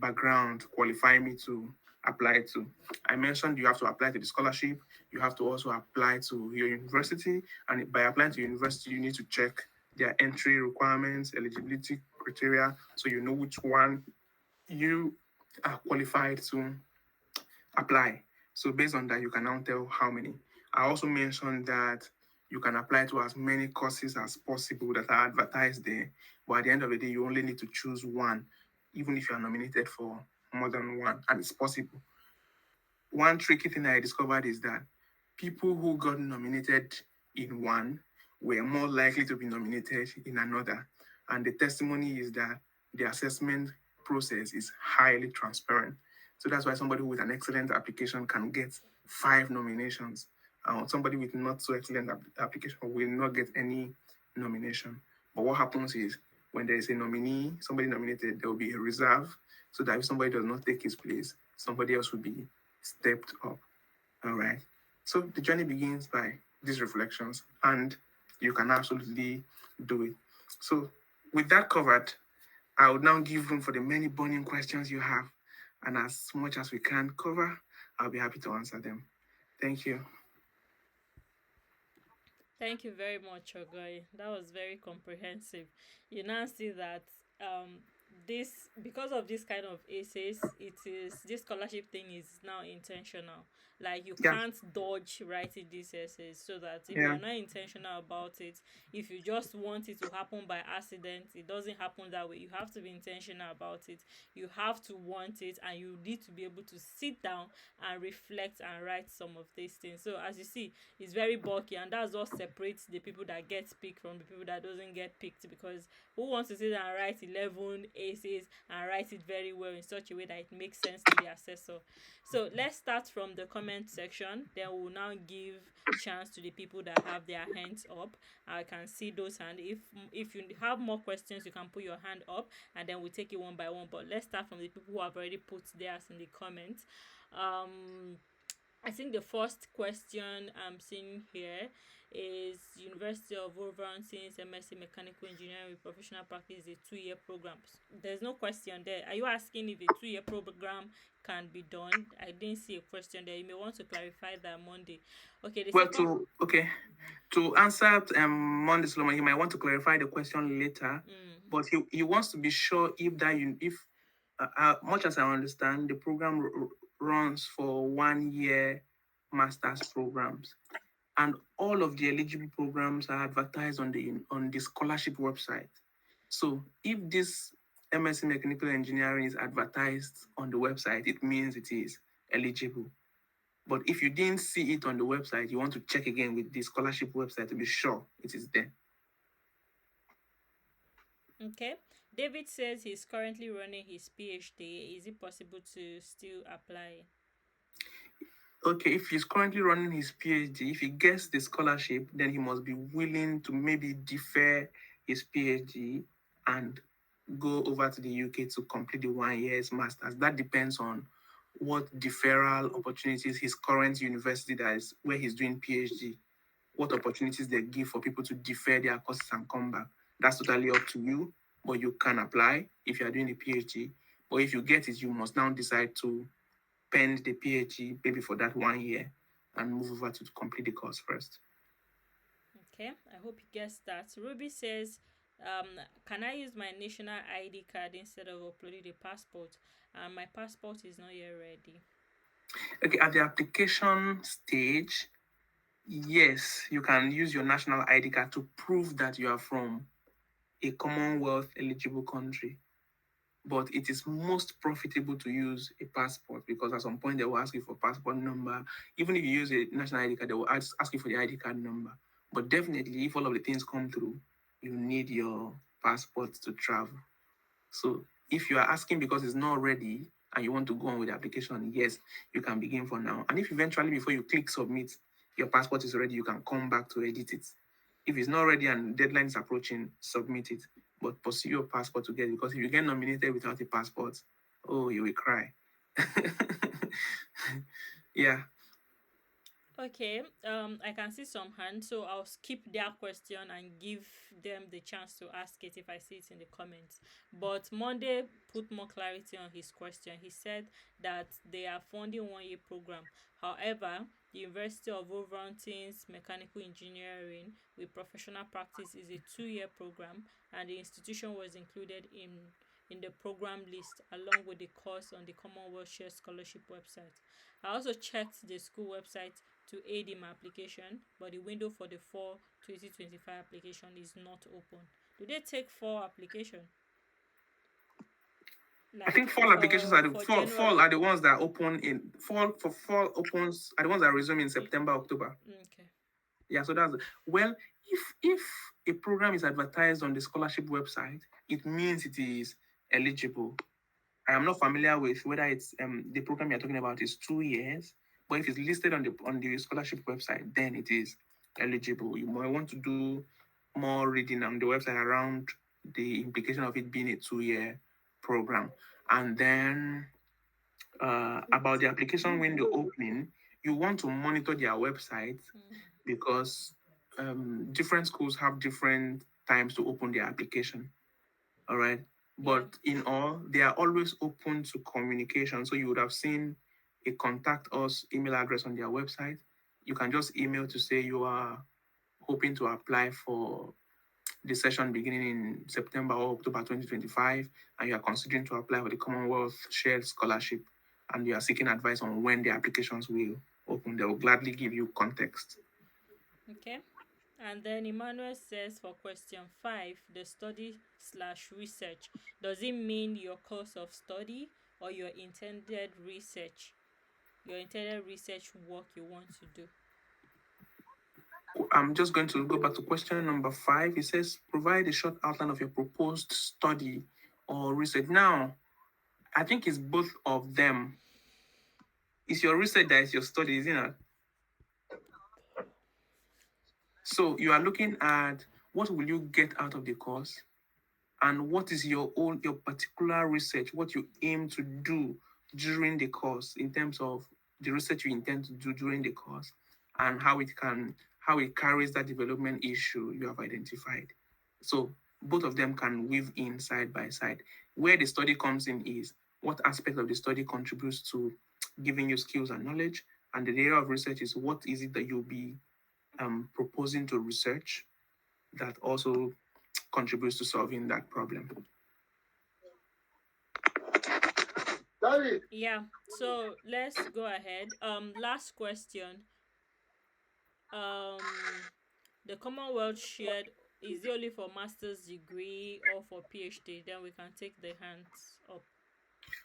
background qualify me to apply to. I mentioned you have to apply to the scholarship. You have to also apply to your university. And by applying to university, you need to check their entry requirements, eligibility criteria, so you know which one you are qualified to apply. So based on that, you can now tell how many. I also mentioned that you can apply to as many courses as possible that are advertised there. But at the end of the day, you only need to choose one, even if you are nominated for more than one, and it's possible. One tricky thing I discovered is that people who got nominated in one were more likely to be nominated in another. And the testimony is that the assessment process is highly transparent. So that's why somebody with an excellent application can get 5 nominations. Somebody with not so excellent application will not get any nomination. But what happens is when there is a nominee, somebody nominated, there will be a reserve so that if somebody does not take his place, somebody else will be stepped up. All right. So the journey begins by these reflections, and you can absolutely do it. So, with that covered, I would now give room for the many burning questions you have, and as much as we can cover, I'll be happy to answer them. Thank you. Thank you very much, Ogoy. That was very comprehensive. You now see that this, because of this kind of essays, it is, this scholarship thing is now intentional. Like, you Yeah, can't dodge writing these essays, so that if yeah. you're not intentional about it, if you just want it to happen by accident, it doesn't happen that way. You have to be intentional about it. You have to want it, and you need to be able to sit down and reflect and write some of these things. So as you see, it's very bulky, and that's what separates the people that get picked from the people that doesn't get picked. Because who wants to sit down and write 11 essays and write it very well in such a way that it makes sense to the assessor? So let's start from the comment section, then we'll now give chance to the people that have their hands up. I can see those hands. If you have more questions, you can put your hand up, and then we'll take it one by one. But let's start from the people who have already put theirs in the comments. I think the first question I'm seeing here is University of Wolverhampton's MSc Mechanical Engineering with Professional Practice is a 2-year program. There's no question there. Are you asking if a 2-year program can be done? I didn't see a question there. You may want to clarify that Monday. Okay, the Well, second. to answer Monday Solomon, he might want to clarify the question later, Mm, but he wants to be sure if that you if much as I understand, the program runs for 1 year master's programs, and all of the eligible programs are advertised on the scholarship website. So if this MSc Mechanical Engineering is advertised on the website, it means it is eligible. But if you didn't see it on the website, you want to check again with the scholarship website to be sure it is there. okay. David says he's currently running his PhD. Is it possible to still apply? Okay, if he's currently running his PhD, if he gets the scholarship, then he must be willing to maybe defer his PhD and go over to the UK to complete the 1 year's master's. That depends on what deferral opportunities his current university that is where he's doing PhD, what opportunities they give for people to defer their courses and come back. That's totally up to you, but you can apply if you are doing a PhD. But if you get it, you must now decide to pend the PhD maybe for that 1 year and move over to complete the course first. Okay, I hope he gets that. Ruby says, can I use my national ID card instead of uploading the passport? My passport is not yet ready. Okay, at the application stage, yes, you can use your national ID card to prove that you are from a Commonwealth eligible country. But it is most profitable to use a passport because at some point they will ask you for passport number. Even if you use a national ID card, they will ask you for the ID card number. But definitely, if all of the things come through, you need your passport to travel. So if you are asking because it's not ready and you want to go on with the application, yes, you can begin for now. And if eventually before you click submit, your passport is ready, you can come back to edit it. If it's not ready and deadline is approaching, submit it. But pursue your passport to get it because if you get nominated without a passport, oh, you will cry. Yeah. Okay, I can see some hands, so I'll skip their question and give them the chance to ask it if I see it in the comments. But Monday put more clarity on his question. He said that they are funding 1 year program. However, the University of Wolverhampton's Mechanical Engineering with Professional Practice is a 2 year program, and the institution was included in the program list along with the course on the Commonwealth Shared Scholarship website. I also checked the school website to aid in my application, but the window for the fall 2025 application is not open. Do they take 4 application? I Like think fall applications are the for fall January? are the ones that open in fall opens are the ones that resume in September, October. Okay. Yeah, so that's well, if a program is advertised on the scholarship website, it means it is eligible. I am not familiar with whether it's the program you're talking about is 2 years, but if it's listed on the scholarship website, then it is eligible. You might want to do more reading on the website around the implication of it being a 2 year program. And then about the application window opening, you want to monitor their website because different schools have different times to open their application. All right. Yeah. But in all, they are always open to communication. So you would have seen a contact us email address on their website. You can just email to say you are hoping to apply for the session beginning in September or October 2025, and you are considering to apply for the Commonwealth Shared Scholarship, and you are seeking advice on when the applications will open, they will gladly give you context. Okay. And then Emmanuel says for question 5, the study slash research. Does it mean your course of study or your intended research work you want to do? I'm just going to go back to question number 5. It says, provide a short outline of your proposed study or research. Now, I think it's both of them. It's your research that is your study, isn't it? So you are looking at what will you get out of the course, and what is your particular research, what you aim to do during the course in terms of the research you intend to do during the course, and how it carries that development issue you have identified. So both of them can weave in side by side. Where the study comes in is what aspect of the study contributes to giving you skills and knowledge, and the area of research is what is it that you'll be proposing to research that also contributes to solving that problem. Yeah. So let's go ahead. Last question. The Commonwealth shared, is it only for master's degree or for PhD? Then we can take the hands up.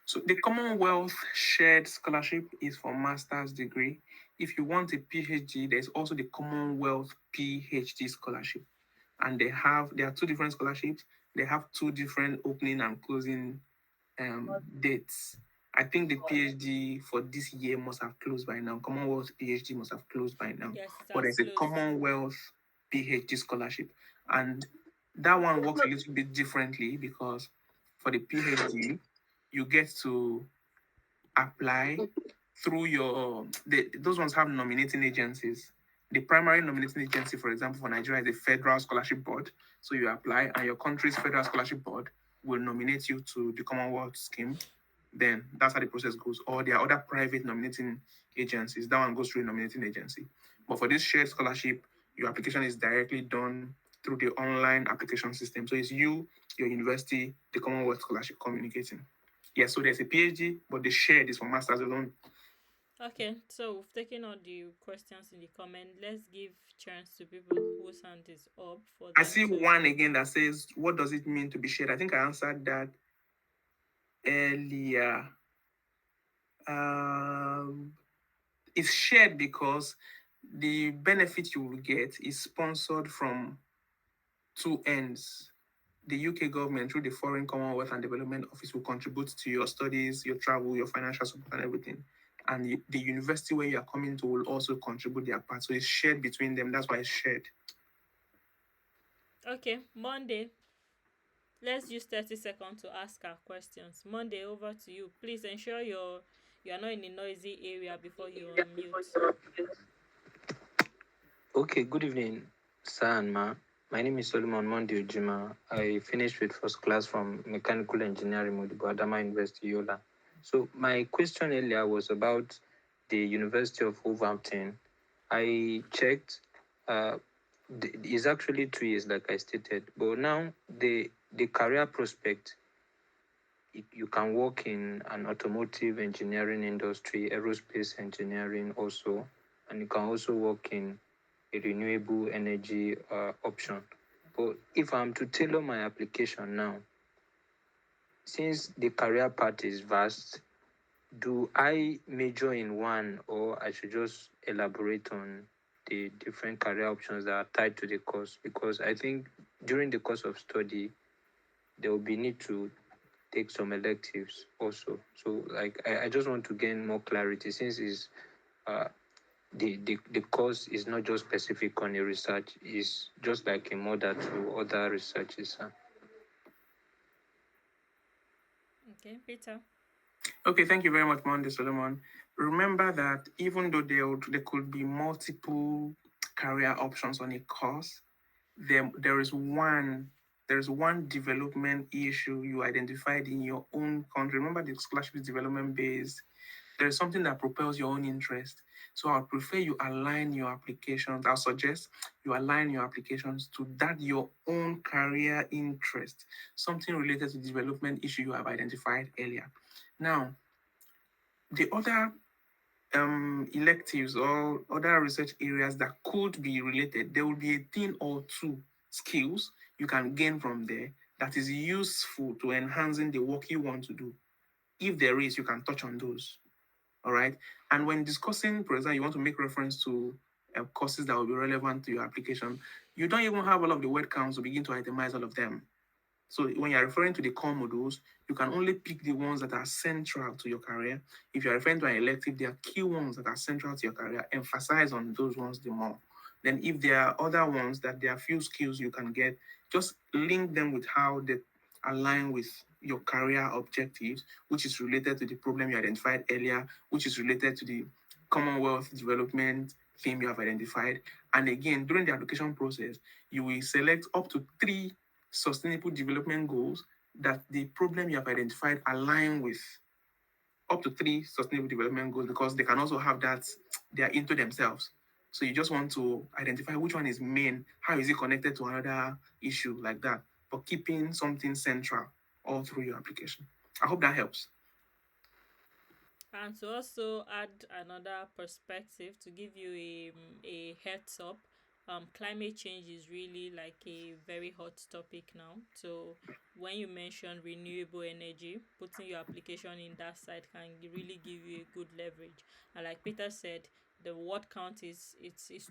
So the Commonwealth Shared Scholarship is for master's degree. If you want a PhD, there's also the Commonwealth PhD Scholarship. And there are two different scholarships. They have two different opening and closing dates. I think the PhD for this year must have closed by now. Commonwealth PhD must have closed by now. Yes, it But has there's a closed. Commonwealth PhD scholarship. And that one works a little bit differently because for the PhD, you get to apply through those ones have nominating agencies. The primary nominating agency, for example, for Nigeria is the Federal Scholarship Board. So you apply, and your country's Federal Scholarship Board will nominate you to the Commonwealth scheme. Then that's how the process goes. Or there are other private nominating agencies. That one goes through a nominating agency. But for this shared scholarship, your application is directly done through the online application system. So it's you, your university, the Commonwealth Scholarship communicating. Yeah, so there's a PhD, but the shared is for masters alone. Okay, so we've taken all the questions in the comment. Let's give chance to people whose hand is up for I them see to. one again that says, what does it mean to be shared? I think I answered that earlier. Um, it's shared because the benefit you will get is sponsored from two ends. The UK government, through the Foreign Commonwealth and Development Office, will contribute to your studies, your travel, your financial support, and everything. And the university where you are coming to will also contribute their part. So it's shared between them. That's why it's shared. Okay, Monday. Let's use 30 seconds to ask our questions. Monday, over to you. Please ensure you are not in a noisy area before you unmute. Okay, good evening, sir and ma. My name is Solomon Mondi Ujima. I finished with first class from Mechanical Engineering Modibo Adama University, Yola. So my question earlier was about the University of Wolverhampton. I checked. It's actually 2 years, like I stated. But now the career prospect, you can work in an automotive engineering industry, aerospace engineering also, and you can also work in a renewable energy option. But if I'm to tailor my application now, since the career path is vast, do I major in one, or I should just elaborate on the different career options that are tied to the course? Because I think during the course of study, there will be need to take some electives also. So like I just want to gain more clarity since it's the course is not just specific on a research, it's just like a model to other researches. Okay, Peter. Okay, thank you very much, Monday Solomon. Remember that even though there could be multiple career options on a course, there is one development issue you identified in your own country. Remember, the scholarship is development based. there is something that propels your own interest. So I would prefer you align your applications. I'll suggest you align your applications to that your own career interest, something related to the development issue you have identified earlier. Now, the other electives or other research areas that could be related, there will be a thing or two skills you can gain from there that is useful to enhancing the work you want to do. If there is, you can touch on those. All right. And when discussing, for example, you want to make reference to courses that will be relevant to your application, you don't even have all of the word counts to begin to itemize all of them. So when you're referring to the core modules, you can only pick the ones that are central to your career. If you're referring to an elective, there are key ones that are central to your career. Emphasize on those ones the more. Then if there are other ones that there are few skills you can get, just link them with how they align with your career objectives, which is related to the problem you identified earlier, which is related to the Commonwealth development theme you have identified. And again, during the application process, you will select up to three sustainable development goals that the problem you have identified align with. Up to three sustainable development goals, because they can also have that they are into themselves. So you just want to identify which one is main, how is it connected to another issue like that, but keeping something central all through your application. I hope that helps. And to also add another perspective to give you a heads up, climate change is really like a very hot topic now. So when you mention renewable energy, putting your application in that side can really give you a good leverage. And like Peter said, the word count it's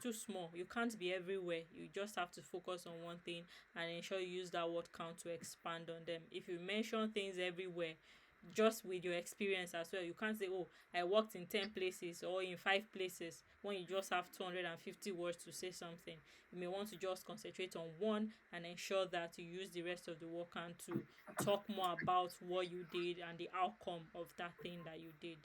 too small. You can't be everywhere. You just have to focus on one thing and ensure you use that word count to expand on them. If you mention things everywhere, just with your experience as well, you can't say, oh, I worked in 10 places or in 5 places, when you just have 250 words to say something. You may want to just concentrate on one and ensure that you use the rest of the work and to talk more about what you did and the outcome of that thing that you did.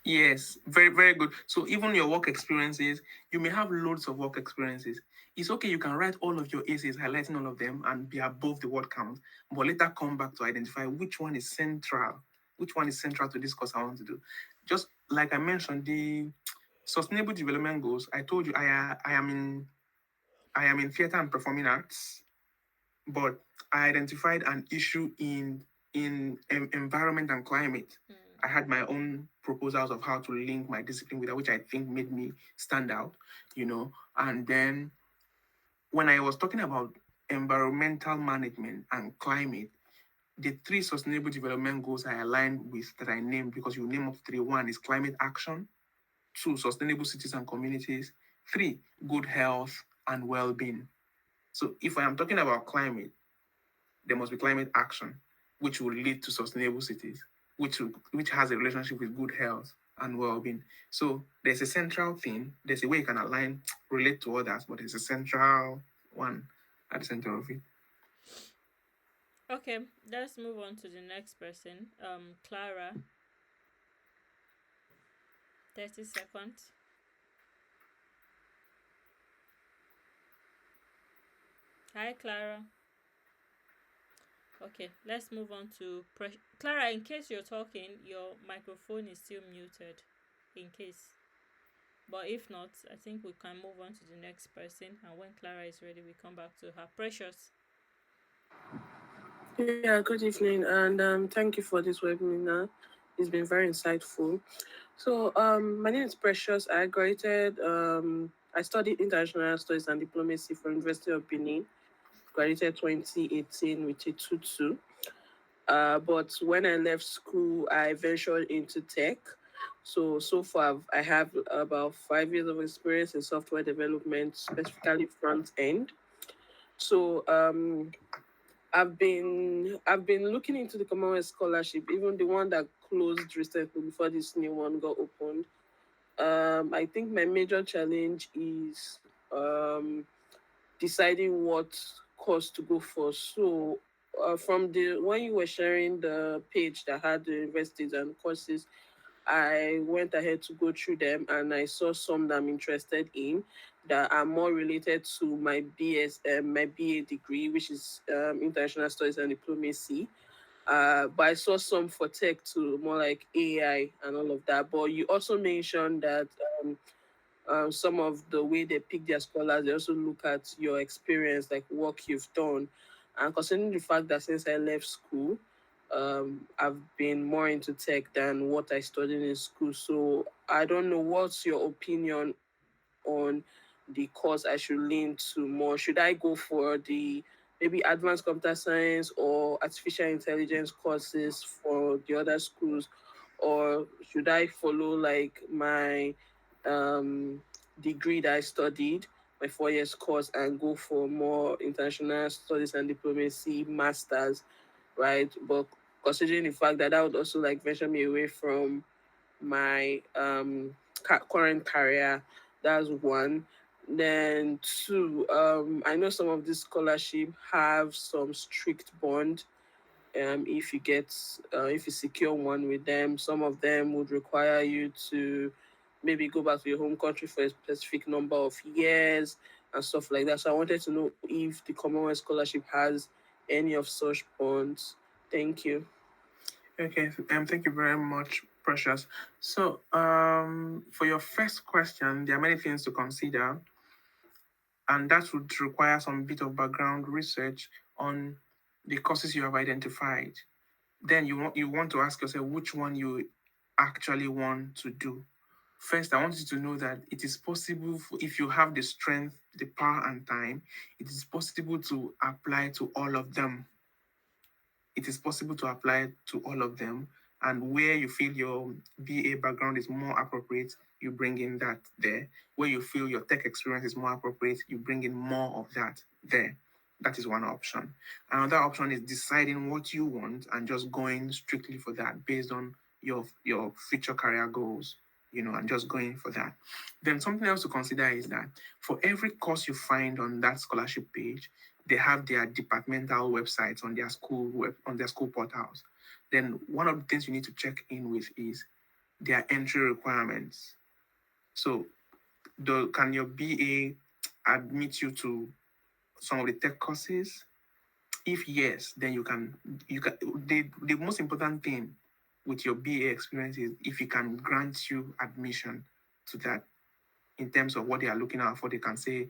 Yes, very, very good. So even your work experiences, you may have loads of work experiences. It's okay, you can write all of your essays, highlighting all of them and be above the word count, but later come back to identify which one is central to this course I want to do. Just like I mentioned, the sustainable development goals, I told you I am in theater and performing arts, but I identified an issue in environment and climate. I had my own proposals of how to link my discipline with that, which I think made me stand out, you know. And then when I was talking about environmental management and climate, the three sustainable development goals I aligned with that I named, because you name up three. One is climate action, two, sustainable cities and communities, three, good health and well-being. So if I am talking about climate, there must be climate action, which will lead to sustainable cities, which has a relationship with good health and well-being. So there's a central thing. There's a way you can align, relate to others, but there's a central one at the center of it. Okay, let's move on to the next person. Clara, 30 seconds. Hi, Clara. Okay, let's move on to Clara. In case you're talking, your microphone is still muted. In case, but if not, I think we can move on to the next person. And when Clara is ready, we come back to her. Precious. Yeah, good evening, and thank you for this webinar. It's been very insightful. So, my name is Precious. I studied international studies and diplomacy from University of Benin. Graduated 2018 with a 2-2. But when I left school, I ventured into tech. So far, I have about 5 years of experience in software development, specifically front end. So, I've been looking into the Commonwealth Scholarship, even the one that closed recently before this new one got opened. I think my major challenge is deciding what course to go for. So, from the when you were sharing the page that had the universities and courses, I went ahead to go through them, and I saw some that I'm interested in that are more related to my BA degree, which is International Studies and Diplomacy. But I saw some for tech too, more like AI and all of that. But you also mentioned that some of the way they pick their scholars, they also look at your experience, like work you've done. And considering the fact that since I left school, I've been more into tech than what I studied in school. So I don't know, what's your opinion on the course I should lean to more? Should I go for the maybe advanced computer science or artificial intelligence courses for the other schools, or should I follow like my um, degree that I studied, my 4 years course, and go for more international studies and diplomacy masters, right? But considering the fact that that would also like venture me away from my current career, that's one. Then two, I know some of these scholarship have some strict bond. If you get if you secure one with them, some of them would require you to maybe go back to your home country for a specific number of years and stuff like that. So I wanted to know if the Commonwealth Scholarship has any of such bonds. Thank you. Okay, thank you very much, Precious. So, for your first question, there are many things to consider, and that would require some bit of background research on the courses you have identified. Then you want to ask yourself which one you actually want to do. First, I want you to know that it is possible if you have the strength, the power, and time, it is possible to apply to all of them. It is possible to apply to all of them. And where you feel your BA background is more appropriate, you bring in that there. Where you feel your tech experience is more appropriate, you bring in more of that there. That is one option. Another option is deciding what you want and just going strictly for that based on your future career goals, and just going for that. Then something else to consider is that for every course you find on that scholarship page, they have their departmental websites on their school portals. Then one of the things you need to check in with is their entry requirements. So, can your BA admit you to some of the tech courses? If yes, then you can the most important thing with your BA experience is if it can grant you admission to that in terms of what they are looking out for. They can say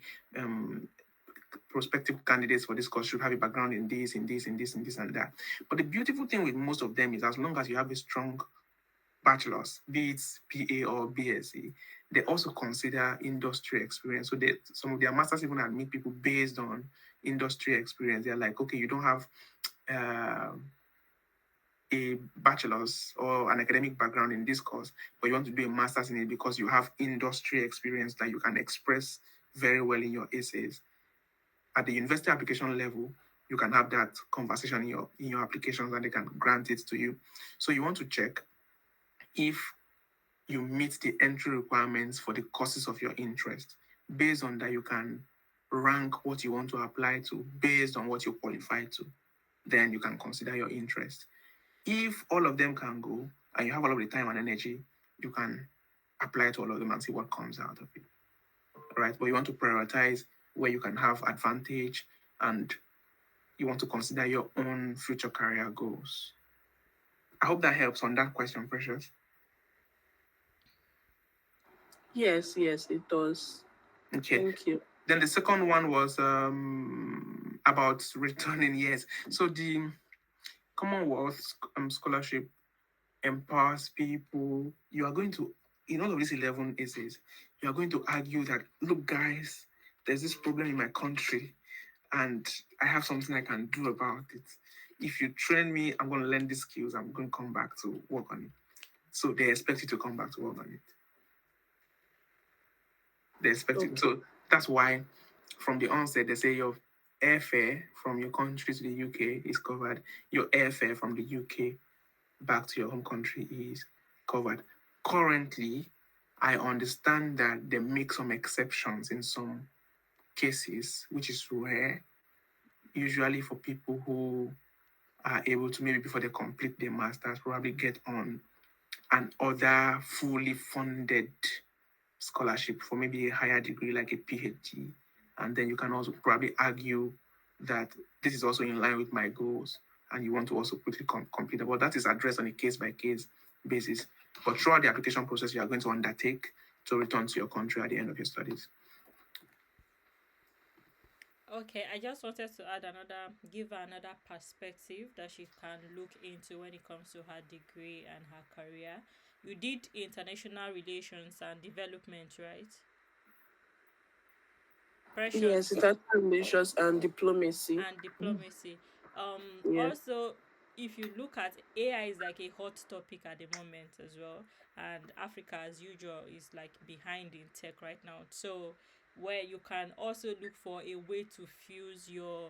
prospective candidates for this course should have a background in this, in this, in this, in this, and that. But the beautiful thing with most of them is as long as you have a strong bachelor's, be it PA or BSc, they also consider industry experience. So some of their masters even admit people based on industry experience. They're like, okay, you don't have uh, a bachelor's or an academic background in this course, but you want to do a master's in it because you have industry experience that you can express very well in your essays. At the university application level, you can have that conversation in your applications and they can grant it to you. So you want to check if you meet the entry requirements for the courses of your interest. Based on that, you can rank what you want to apply to based on what you qualify to. Then you can consider your interest. If all of them can go and you have all of the time and energy, you can apply to all of them and see what comes out of it. Right? But you want to prioritize where you can have advantage and you want to consider your own future career goals. I hope that helps on that question, Precious. Yes, yes, it does. Okay. Thank you. Then the second one was about returning years. So the Commonwealth Scholarship empowers people. You are going to, in all of these 11 essays, you are going to argue that, look, guys, there's this problem in my country and I have something I can do about it. If you train me, I'm going to learn these skills. I'm going to come back to work on it. So they expect you to come back to work on it. They expect you. Okay. So that's why from the onset, they say your airfare from your country to the UK is covered. Your airfare from the UK back to your home country is covered. Currently, I understand that they make some exceptions in some cases, which is rare, usually for people who are able to maybe before they complete their masters, probably get on an other fully funded scholarship for maybe a higher degree like a PhD. And then you can also probably argue that this is also in line with my goals. and you want to also quickly complete it. But that is addressed on a case by case basis. But throughout the application process, you are going to undertake to return to your country at the end of your studies. Okay, I just wanted to add another, give her another perspective that she can look into when it comes to her degree and her career. You did international relations and development, right? Yes, Precious. international relations and diplomacy. And diplomacy. Yeah. Also, if you look at AI is like a hot topic at the moment as well, and Africa as usual is like behind in tech right now. So where you can also look for a way to fuse your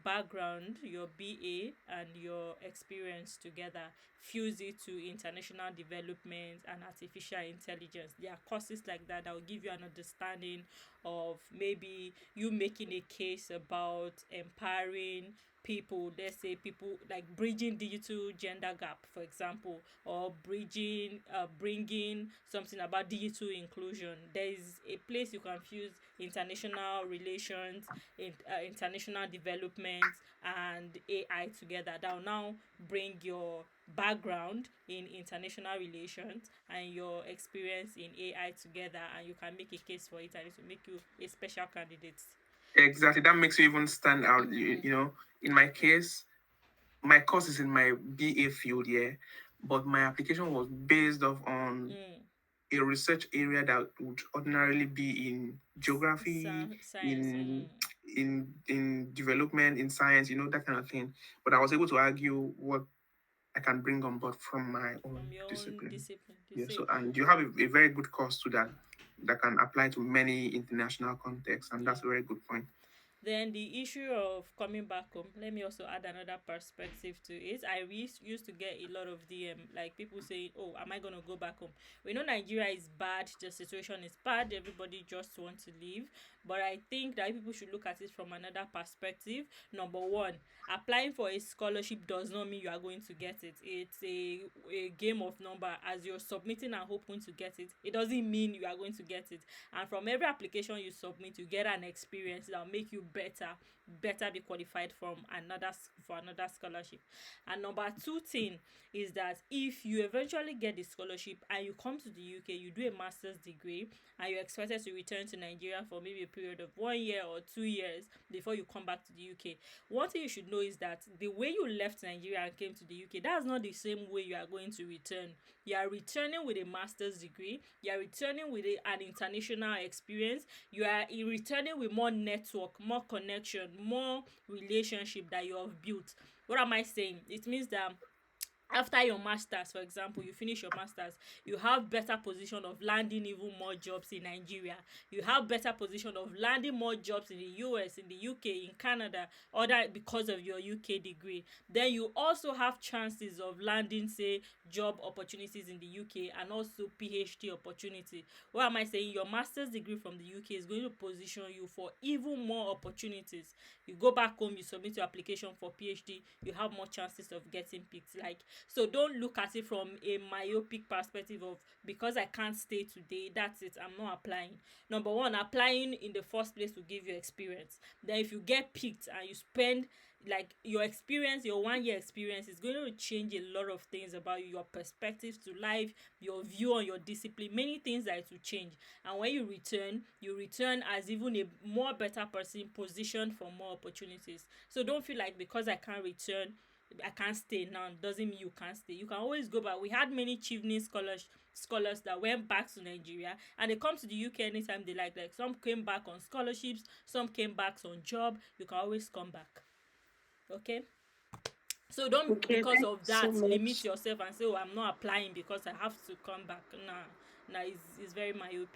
background, your BA and your experience together, fuse it to international development and artificial intelligence. There are courses like that that will give you an understanding of maybe you making a case about empowering people, let's say people like bridging digital gender gap, for example, or bringing something about digital inclusion. There is a place you can fuse international relations, international development and AI together that will now bring your background in international relations and your experience in AI together, and you can make a case for it, and it will make you a special candidate. Exactly. That makes you even stand out. Mm-hmm. You know, in my case, my course is in my BA field, yeah, but my application was based off on Mm. a research area that would ordinarily be in geography, Science. in Mm. development, in science, that kind of thing. But I was able to argue what I can bring on board from my own From your own discipline. discipline. You Yeah. So see, and you have a very good course to that can apply to many international contexts, and yeah. that's a very good point. Then the issue of coming back home, let me also add another perspective to it. Used to get a lot of DM, like people saying, oh, am I going to go back home? We know Nigeria is bad, the situation is bad, everybody just wants to leave. But I think that people should look at it from another perspective. Number one, applying for a scholarship does not mean you are going to get it. It's a game of number. As you're submitting and hoping to get it, it doesn't mean you are going to get it. And from every application you submit, you get an experience that will make you better be qualified for another scholarship. And number two thing is that if you eventually get the scholarship and you come to the UK, you do a master's degree and you're expected to return to Nigeria for maybe a period of 1 year or 2 years before you come back to the UK. One thing you should know is that the way you left Nigeria and came to the UK, that's not the same way you are going to return. You are returning with a master's degree, you are returning with an international experience, you are returning with more network, more connection, more relationship that you have built. What am I saying? It means that after your masters, for example, you finish your masters, you have better position of landing even more jobs in Nigeria, you have better position of landing more jobs in the US, in the UK, in Canada, other because of your UK degree. Then you also have chances of landing, say, job opportunities in the UK and also PhD opportunity. What am I saying? Your master's degree from the UK is going to position you for even more opportunities. You go back home, you submit your application for PhD, you have more chances of getting picked. Like, so don't look at it from a myopic perspective of because I can't stay today, that's it, I'm not applying. Number one, applying in the first place will give you experience. Then if you get picked and you spend like your experience, your 1 year experience is going to change a lot of things about you, your perspectives to life, your view on your discipline, many things that it will change. And when you return as even a more better person positioned for more opportunities. So don't feel like because I can't return, I can't stay now, doesn't mean you can't stay. You can always go back. We had many Chevening scholars that went back to Nigeria and they come to the UK anytime they like. Like some came back on scholarships, some came back on job. You can always come back. Okay? So don't Okay, because thank of you so that limit much. yourself and say, oh, I'm not applying because I have to come back. Nah, it's very myopic.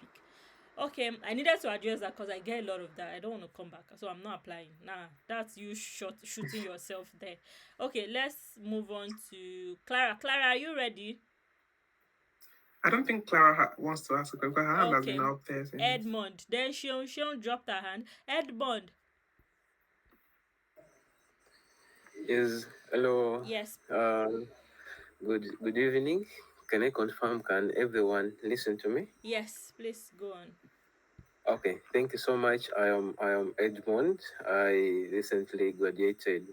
Okay, I needed to address that because I get a lot of that. I don't want to come back, so I'm not applying. Nah, that's you shooting yourself there. Okay, let's move on to Clara. Clara, are you ready? I don't think Clara wants to ask a question because her hand has been Okay. up there since. Edmond. Then Shion dropped her hand. Edmond. Yes, hello. Yes. Good evening. Can I confirm? Can everyone listen to me? Yes, please go on. Okay, thank you so much. I am Edmond. I recently graduated.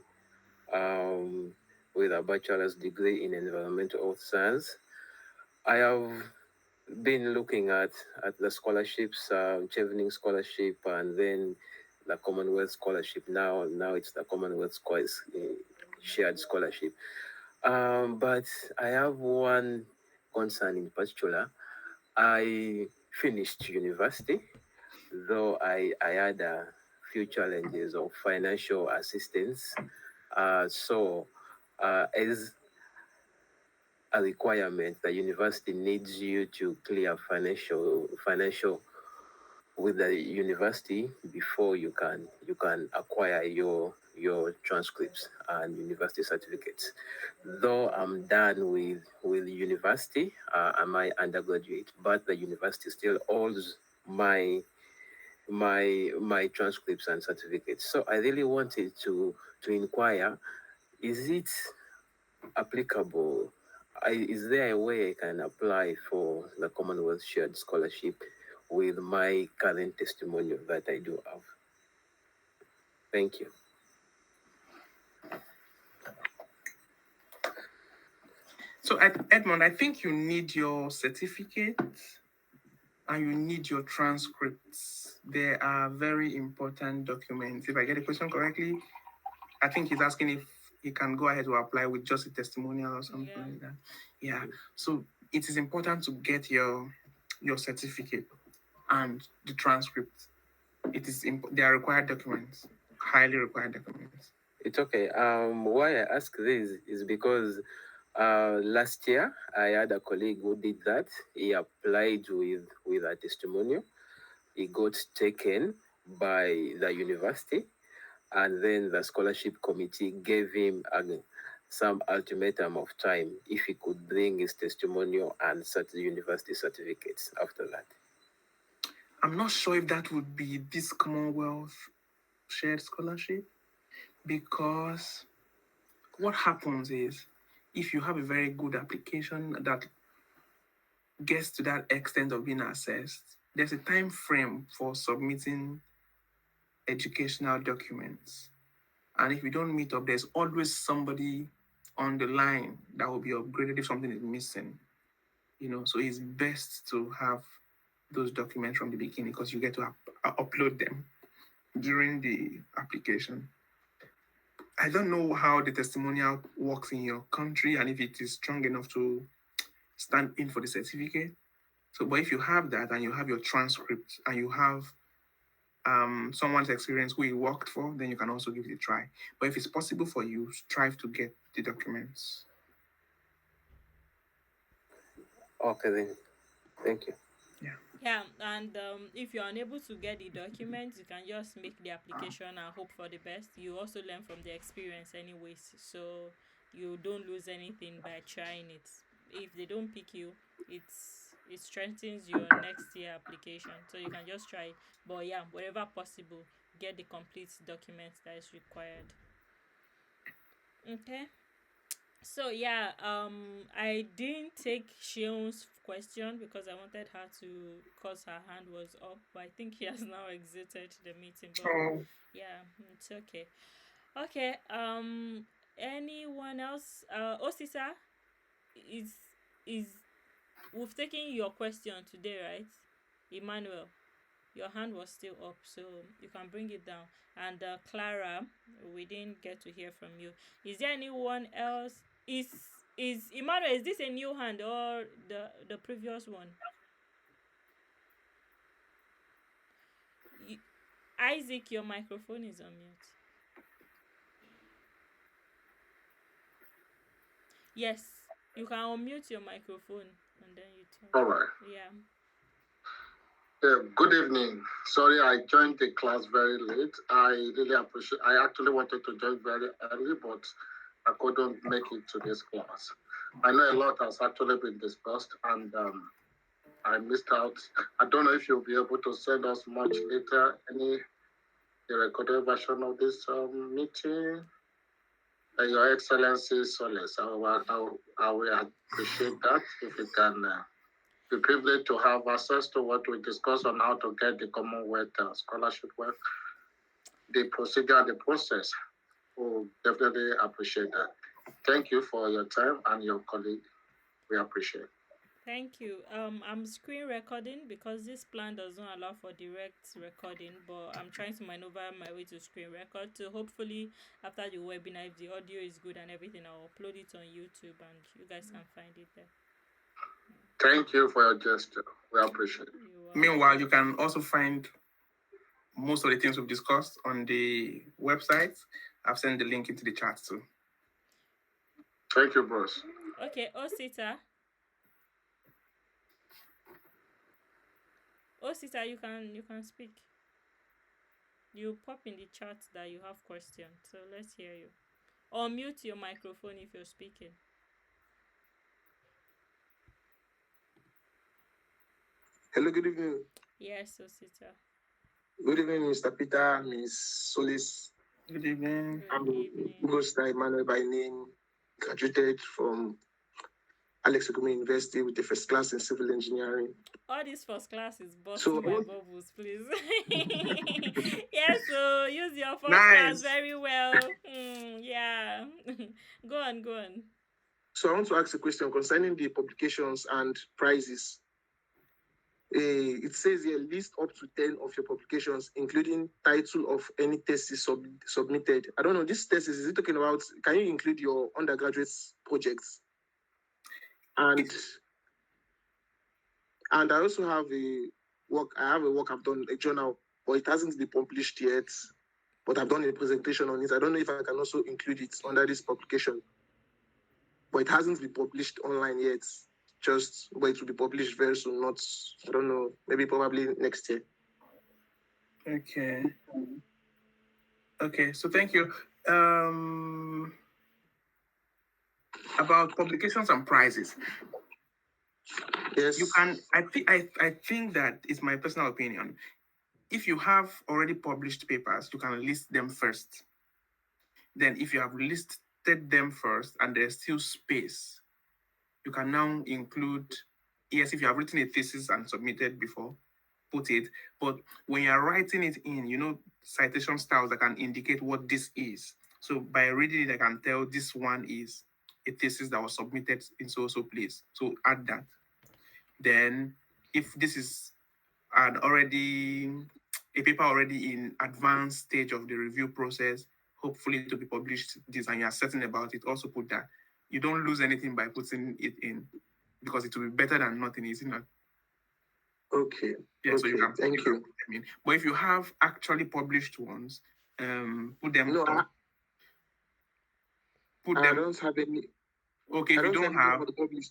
Um, with a bachelor's degree in environmental health science. I have been looking at the scholarships, Chevening scholarship, and then the Commonwealth scholarship. Now it's the Commonwealth shared scholarship. But I have one concern in particular. I finished university, though I had a few challenges of financial assistance. As a requirement, the university needs you to clear financial with the university before you can acquire your transcripts and university certificates. Though I'm done with university, I'm my undergraduate, but the university still holds my transcripts and certificates. So I really wanted to inquire: is it applicable? Is there a way I can apply for the Commonwealth Shared Scholarship with my current testimonial that I do have? Thank you. So, Edmond, I think you need your certificate and you need your transcripts. They are very important documents. If I get the question correctly, I think he's asking if he can go ahead to apply with just a testimonial or something Yeah. like that. Yeah. So it is important to get your certificate and the transcript. They are required documents, highly required documents. It's okay. Why I ask this is because last year I had a colleague who did that. He applied with a testimonial. He got taken by the university, and then the scholarship committee gave him some ultimatum of time if he could bring his testimonial and university certificates after that. I'm not sure if that would be this Commonwealth Shared Scholarship, because what happens is if you have a very good application that gets to that extent of being assessed, there's a time frame for submitting educational documents. And if you don't meet up, there's always somebody on the line that will be upgraded if something is missing. So it's best to have those documents from the beginning because you get to upload them during the application. I don't know how the testimonial works in your country and if it is strong enough to stand in for the certificate. So, but if you have that and you have your transcript and you have someone's experience who you worked for, then you can also give it a try. But if it's possible for you, strive to get the documents. Okay, then. Thank you. Yeah, and if you're unable to get the documents, you can just make the application and hope for the best. You also learn from the experience anyways, so you don't lose anything by trying it. If they don't pick you, it strengthens your next year application, so you can just try it. But yeah, wherever possible, get the complete documents that is required. Okay. So yeah, I didn't take Shion's question because I wanted her to, cause her hand was up, but I think he has now exited the meeting. But Oh, yeah, it's okay. Okay. Anyone else? Osisa, is is we've taken your question today, right? Emmanuel, your hand was still up, so you can bring it down. And Clara, we didn't get to hear from you. Is there anyone else? Is Emmanuel? Is this a new hand or the previous one? You, Isaac, your microphone is on mute. Yes, you can unmute your microphone and then you talk. All right. Yeah. Good evening. Sorry, I joined the class very late. I really appreciate. I actually wanted to join very early, but I couldn't make it to this class. I know a lot has actually been discussed, and I missed out. I don't know if you'll be able to send us much later any the recorded version of this meeting. Your Excellency Solis, I will appreciate that if you can. Be privileged to have access to what we discuss on how to get the Commonwealth scholarship work, the procedure and the process. We'll definitely appreciate that. Thank you for your time and your colleague. We appreciate. Thank you. I'm screen recording because this plan does not allow for direct recording, but I'm trying to maneuver my way to screen record. So hopefully, after the webinar, if the audio is good and everything, I'll upload it on YouTube and you guys can find it there. Thank you for your gesture. We appreciate it. Meanwhile, you can also find most of the things we've discussed on the website. I've sent the link into the chat too. Thank you, bros. Okay, Osita. Osita, you can speak. You pop in the chat that you have questions, so let's hear you. Or mute your microphone if you're speaking. Hello, good evening. Yes, Osita. Good evening, Mr. Peter, Miss Solis. Good evening. Good evening. Ugosta Emmanuel by name, graduated from Alex Okume University with a first class in civil engineering. All these first classes busting So, my bubbles, please. Yes, so use your first Nice. class very well. Yeah. Go on. so I want to ask a question concerning the publications and prizes. It says here, list up to 10 of your publications, including title of any thesis submitted. I don't know, this thesis, is it talking about, can you include your undergraduate projects? And I also have a work I've done, a journal, but it hasn't been published yet. But I've done a presentation on it. I don't know if I can also include it under this publication. But it hasn't been published online yet. But it will be published very soon, not, I don't know, maybe probably next year. Okay, so thank you. About publications and prizes. Yes. You can, I think that is my personal opinion. If you have already published papers, you can list them first. Then if you have listed them first and there's still space, you can now include, yes, if you have written a thesis and submitted before, put it. But when you're writing it in, citation styles that can indicate what this is. So by reading it, I can tell this one is a thesis that was submitted in so place. So add that. Then if this is a paper already in advanced stage of the review process, hopefully to be published this, and you are certain about it, also put that. You don't lose anything by putting it in, because it will be better than nothing, isn't it? Okay. Yeah, okay. So you can Thank you. put them in. But if you have actually published ones, put them. No, put I them. don't have any. Okay, if you don't have,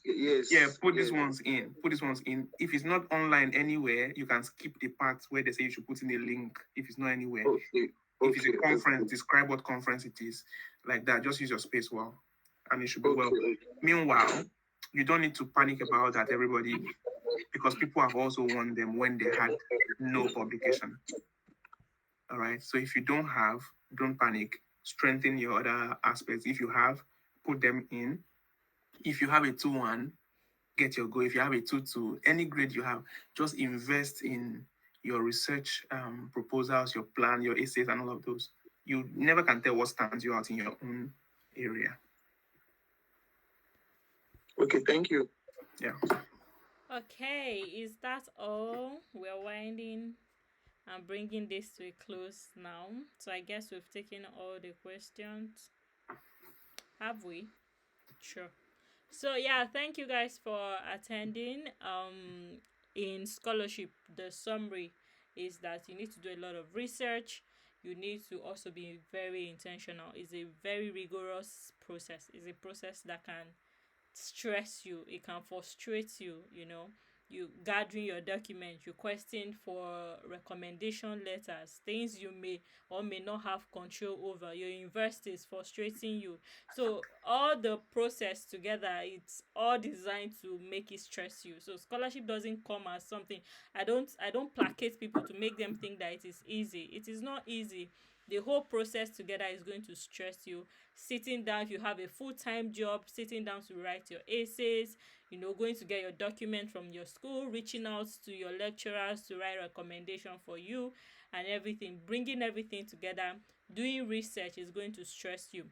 yes. Yeah, put these ones in. Put these ones in. If it's not online anywhere, you can skip the parts where they say you should put in a link. If it's not anywhere, Okay. If it's a conference, describe what conference it is. Like that, just use your space well, and it should be well. Meanwhile, you don't need to panic about that, everybody, because people have also won them when they had no publication. All right. So if you don't panic. Strengthen your other aspects. If you have, put them in. If you have a 2-1, get your go. If you have a 2-2, any grade you have, just invest in your research proposals, your plan, your essays, and all of those. You never can tell what stands you out in your own area. Okay, thank you. Yeah. Okay, is that all? We're winding and bringing this to a close now. So I guess we've taken all the questions. Have we? Sure. So yeah, thank you guys for attending. In scholarship, the summary is that you need to do a lot of research. You need to also be very intentional. It's a very rigorous process. It's a process that can stress you, it can frustrate you gathering your documents, requesting for recommendation letters, things you may or may not have control over. Your university is frustrating you. So all the process together, it's all designed to make it stress you. So scholarship doesn't come as something. I don't placate people to make them think that it is easy. It is not easy. The whole process together is going to stress you. Sitting down, if you have a full-time job, sitting down to write your essays, going to get your document from your school, reaching out to your lecturers to write recommendation for you and everything, bringing everything together, doing research is going to stress you.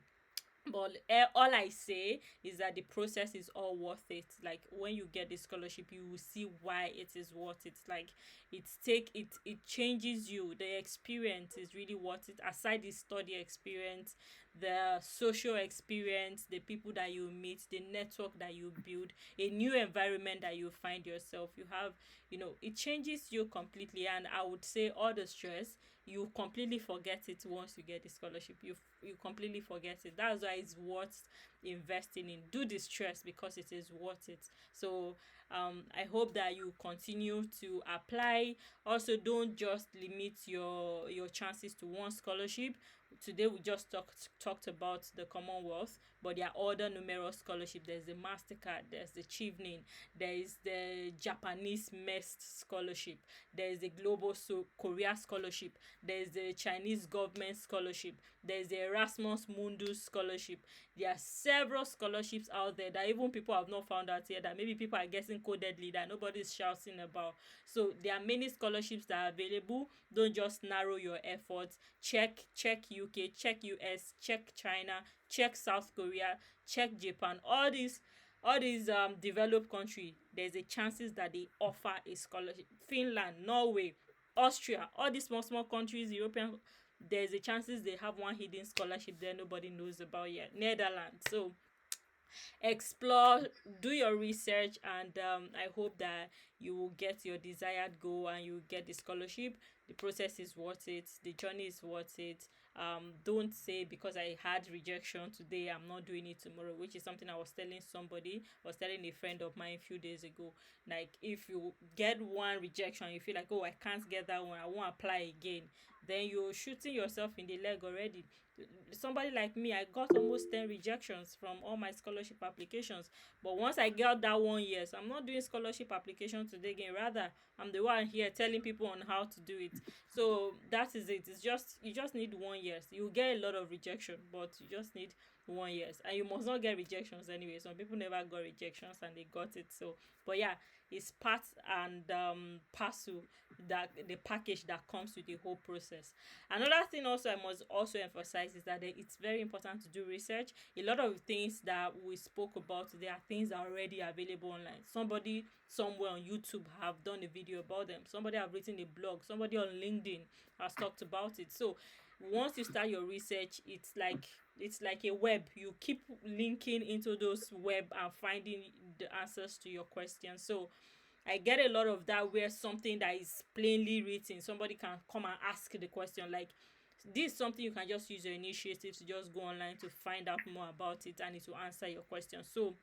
But all I say is that the process is all worth it. Like when you get the scholarship, you will see why it is worth it. Like it changes you. The experience is really worth it. Aside the study experience, the social experience, the people that you meet, the network that you build, a new environment that you find yourself, you have, it changes you completely. And I would say all the stress, you completely forget it once you get the scholarship. You completely forget it. That's why it's worth investing in. Do the stress because it is worth it. So I hope that you continue to apply. Also, don't just limit your chances to one scholarship. Today we just talked about the Commonwealth, but there are other numerous scholarships. There's the Mastercard, there's the Chevening, there is the Japanese MEST scholarship, there is the Global Korea scholarship, there is the Chinese government scholarship, there is the Erasmus Mundus scholarship. There are several scholarships out there that even people have not found out yet, that maybe people are guessing codedly, that nobody is shouting about. So there are many scholarships that are available. Don't just narrow your efforts. Check UK, check US, check China, check South Korea, check Japan. All these developed country, there's a chances that they offer a scholarship. Finland, Norway, Austria, all these small countries, European, there's a chances they have one hidden scholarship there nobody knows about yet. Netherlands. So explore, do your research, and I hope that you will get your desired goal and you will get the scholarship. The process is worth it, the journey is worth it. Don't say because I had rejection today I'm not doing it tomorrow, which is something I was telling somebody, was telling a friend of mine a few days ago. Like if you get one rejection, you feel like, oh, I can't get that one, I won't apply again, then you're shooting yourself in the leg already. Somebody like me, I got almost 10 rejections from all my scholarship applications, but once I got that 1 year, I'm not doing scholarship application today again. Rather, I'm the one here telling people on how to do it. So that is it. It's just, you just need 1 year. You get a lot of rejection, but you just need 1 year, and you must not get rejections anyway. Some people never got rejections and they got it. So but yeah, it's part and parcel, that the package that comes with the whole process. Another thing also I must also emphasize is that it's very important to do research. A lot of things that we spoke about today are things that are already available online. Somebody somewhere on YouTube have done a video about them. Somebody have written a blog. Somebody on LinkedIn has talked about it. So once you start your research, it's like a web. You keep linking into those web and finding the answers to your questions. So I get a lot of that where something that is plainly written, somebody can come and ask the question. Like this is something you can just use your initiative to just go online to find out more about it, and it will answer your question. So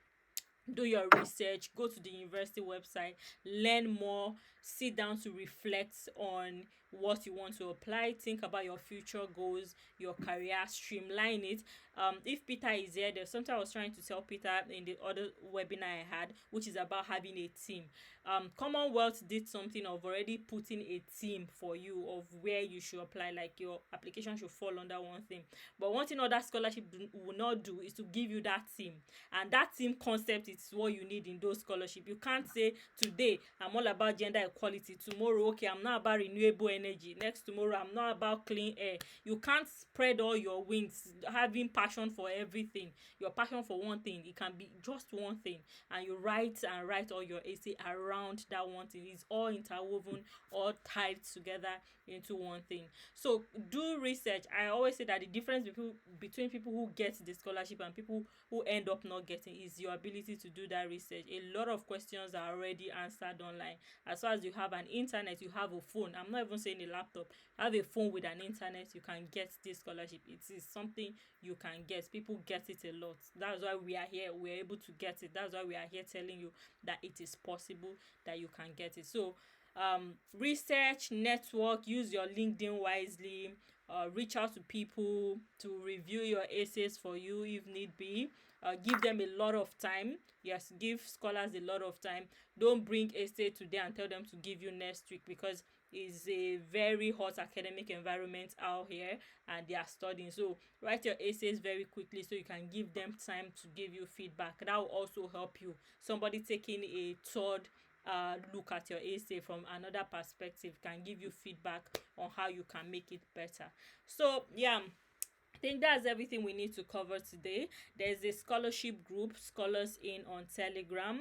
do your research, go to the university website, learn more, sit down to reflect on what you want to apply, think about your future goals, your career, streamline it. If Peter is here, there's something I was trying to tell Peter in the other webinar I had, which is about having a team. Commonwealth did something of already putting a team for you of where you should apply, like your application should fall under one thing. But one thing other scholarship will not do is to give you that team, and that team concept is what you need in those scholarship. You can't say today I'm all about gender equality, tomorrow okay I'm not about renewable energy, next tomorrow I'm not about clean air. You can't spread all your wings having passion for everything. Your passion for one thing, it can be just one thing, and you write all your essay around that one thing. It's all interwoven, all tied together into one thing. So do research. I always say that the difference between people who get the scholarship and people who end up not getting is your ability to do that research. A lot of questions are already answered online. As far as you have an internet, you have a phone. I'm not even saying a laptop. Have a phone with an internet, you can get this scholarship. It is something you can get. People get it a lot. That's why we are here. We're able to get it. That's why we are here telling you that it is possible that you can get it. So research, network, use your LinkedIn wisely, reach out to people to review your essays for you if need be. Give them a lot of time. Yes, give scholars a lot of time. Don't bring essay today and tell them to give you next week, because it's a very hot academic environment out here and they are studying. So write your essays very quickly so you can give them time to give you feedback. That will also help you. Somebody taking a third look at your essay from another perspective can give you feedback on how you can make it better. So yeah, I think that's everything we need to cover today. There's a scholarship group, Scholars In on Telegram.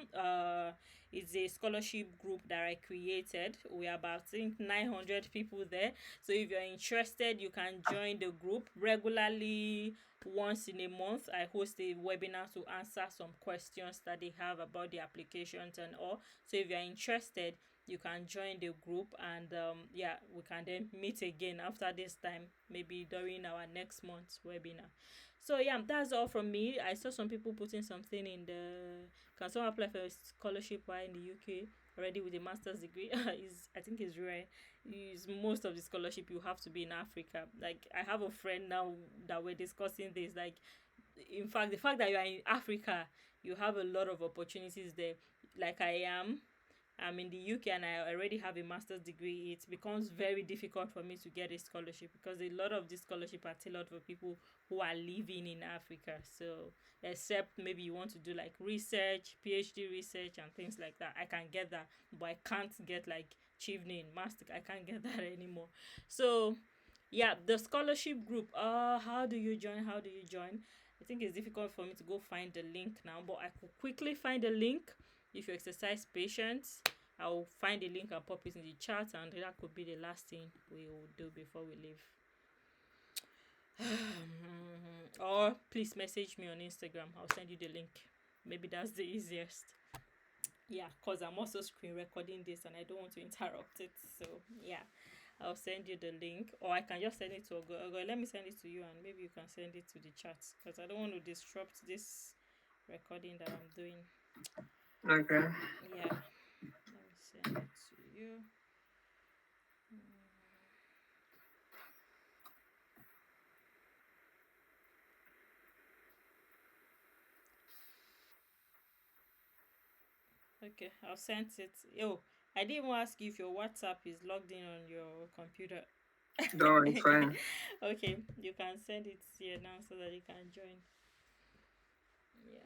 It's a scholarship group that I created. We are about, I think, 900 people there. So if you're interested, you can join the group regularly. Once in a month, I host a webinar to answer some questions that they have about the applications and all. So if you're interested, you can join the group, and yeah, we can then meet again after this time, maybe during our next month's webinar. So yeah, that's all from me. I saw some people putting something in the, can someone apply for a scholarship while in the UK already with a master's degree? Is, I think it's rare. Is most of the scholarship you have to be in Africa. Like, I have a friend now that we're discussing this, like, in fact, the fact that you are in Africa, you have a lot of opportunities there. Like, I'm in the UK and I already have a master's degree. It becomes very difficult for me to get a scholarship because a lot of this scholarship are tailored for people who are living in Africa. So, except maybe you want to do like research, PhD research, and things like that, I can get that, but I can't get like chevening, master. I can't get that anymore. So, yeah, the scholarship group. How do you join? How do you join? I think it's difficult for me to go find the link now, but I could quickly find the link. If you exercise patience, I'll find the link and pop it in the chat, and that could be the last thing we will do before we leave. Or please message me on Instagram. I'll send you the link. Maybe that's the easiest. Yeah, because I'm also screen recording this and I don't want to interrupt it. So yeah, I'll send you the link, or I can just send it to Ogo. Let me send it to you, and maybe you can send it to the chat, because I don't want to disrupt this recording that I'm doing. Okay. Yeah, let me send it to you. Okay, I've sent it. Oh, I didn't even ask you if your WhatsApp is logged in on your computer. No, it's fine. Okay, you can send it here now so that you can join. Yeah.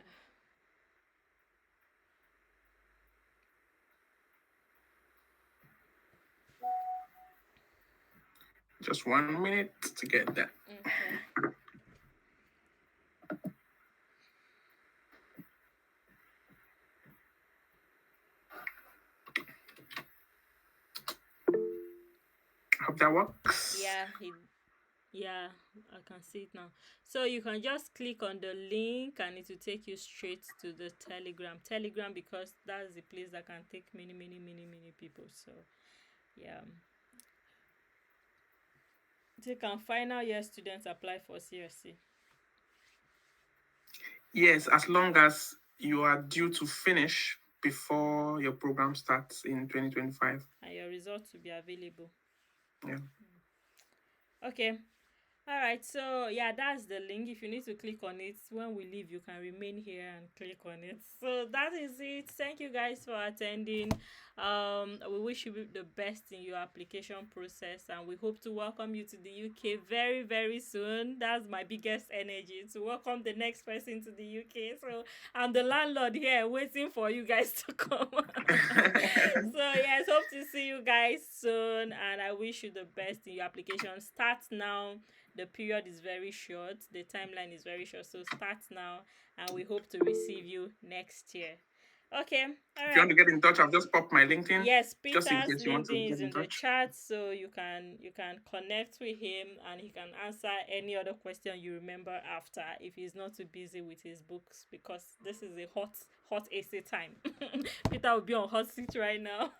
Just 1 minute to get that. Okay. Hope that works. Yeah, I can see it now. So you can just click on the link and it will take you straight to the Telegram, because that's the place that can take many people. So yeah. So can final year students apply for CRC? Yes, as long as you are due to finish before your program starts in 2025. And your results will be available. Yeah. Okay. All right, so yeah, that's the link. If you need to click on it when we leave, you can remain here and click on it. So that is it. Thank you guys for attending. We wish you the best in your application process, and we hope to welcome you to the UK very soon. That's my biggest energy, to welcome the next person to the UK. So I'm the landlord here waiting for you guys to come. So yes, hope to see you guys soon, and I wish you the best in your application. Start now. The period is very short, the timeline is very short, so start now, and we hope to receive you next year. Okay, all If you want right. to get in touch, I've just popped my LinkedIn. Yes, Just in Peter's case you want to LinkedIn get is in in the touch. chat, so you can connect with him, and he can answer any other question you remember after, if he's not too busy with his books, because this is a hot essay time. Peter will be on hot seat right now.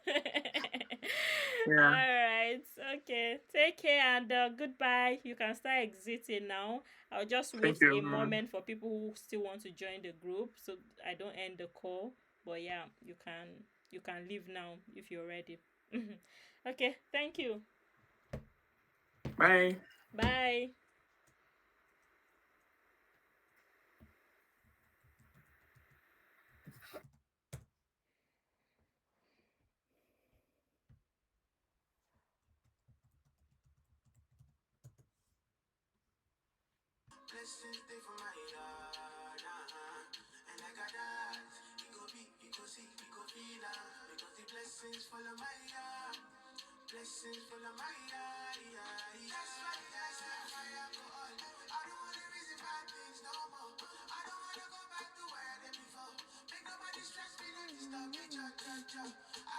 Yeah. All right. Okay. Take care, and goodbye. You can start exiting now. I'll just wait Thank you. a moment for people who still want to join the group, so I don't end the call. But yeah, you can leave now if you're ready. Okay. Thank you. Bye. Bye. Blessings stay for my yard, and like I dance, it go be, it go see, it go feel, because the blessings follow my yard, blessings follow my yard, yeah. That's why I say fire go on. I don't me, cha cha cha. I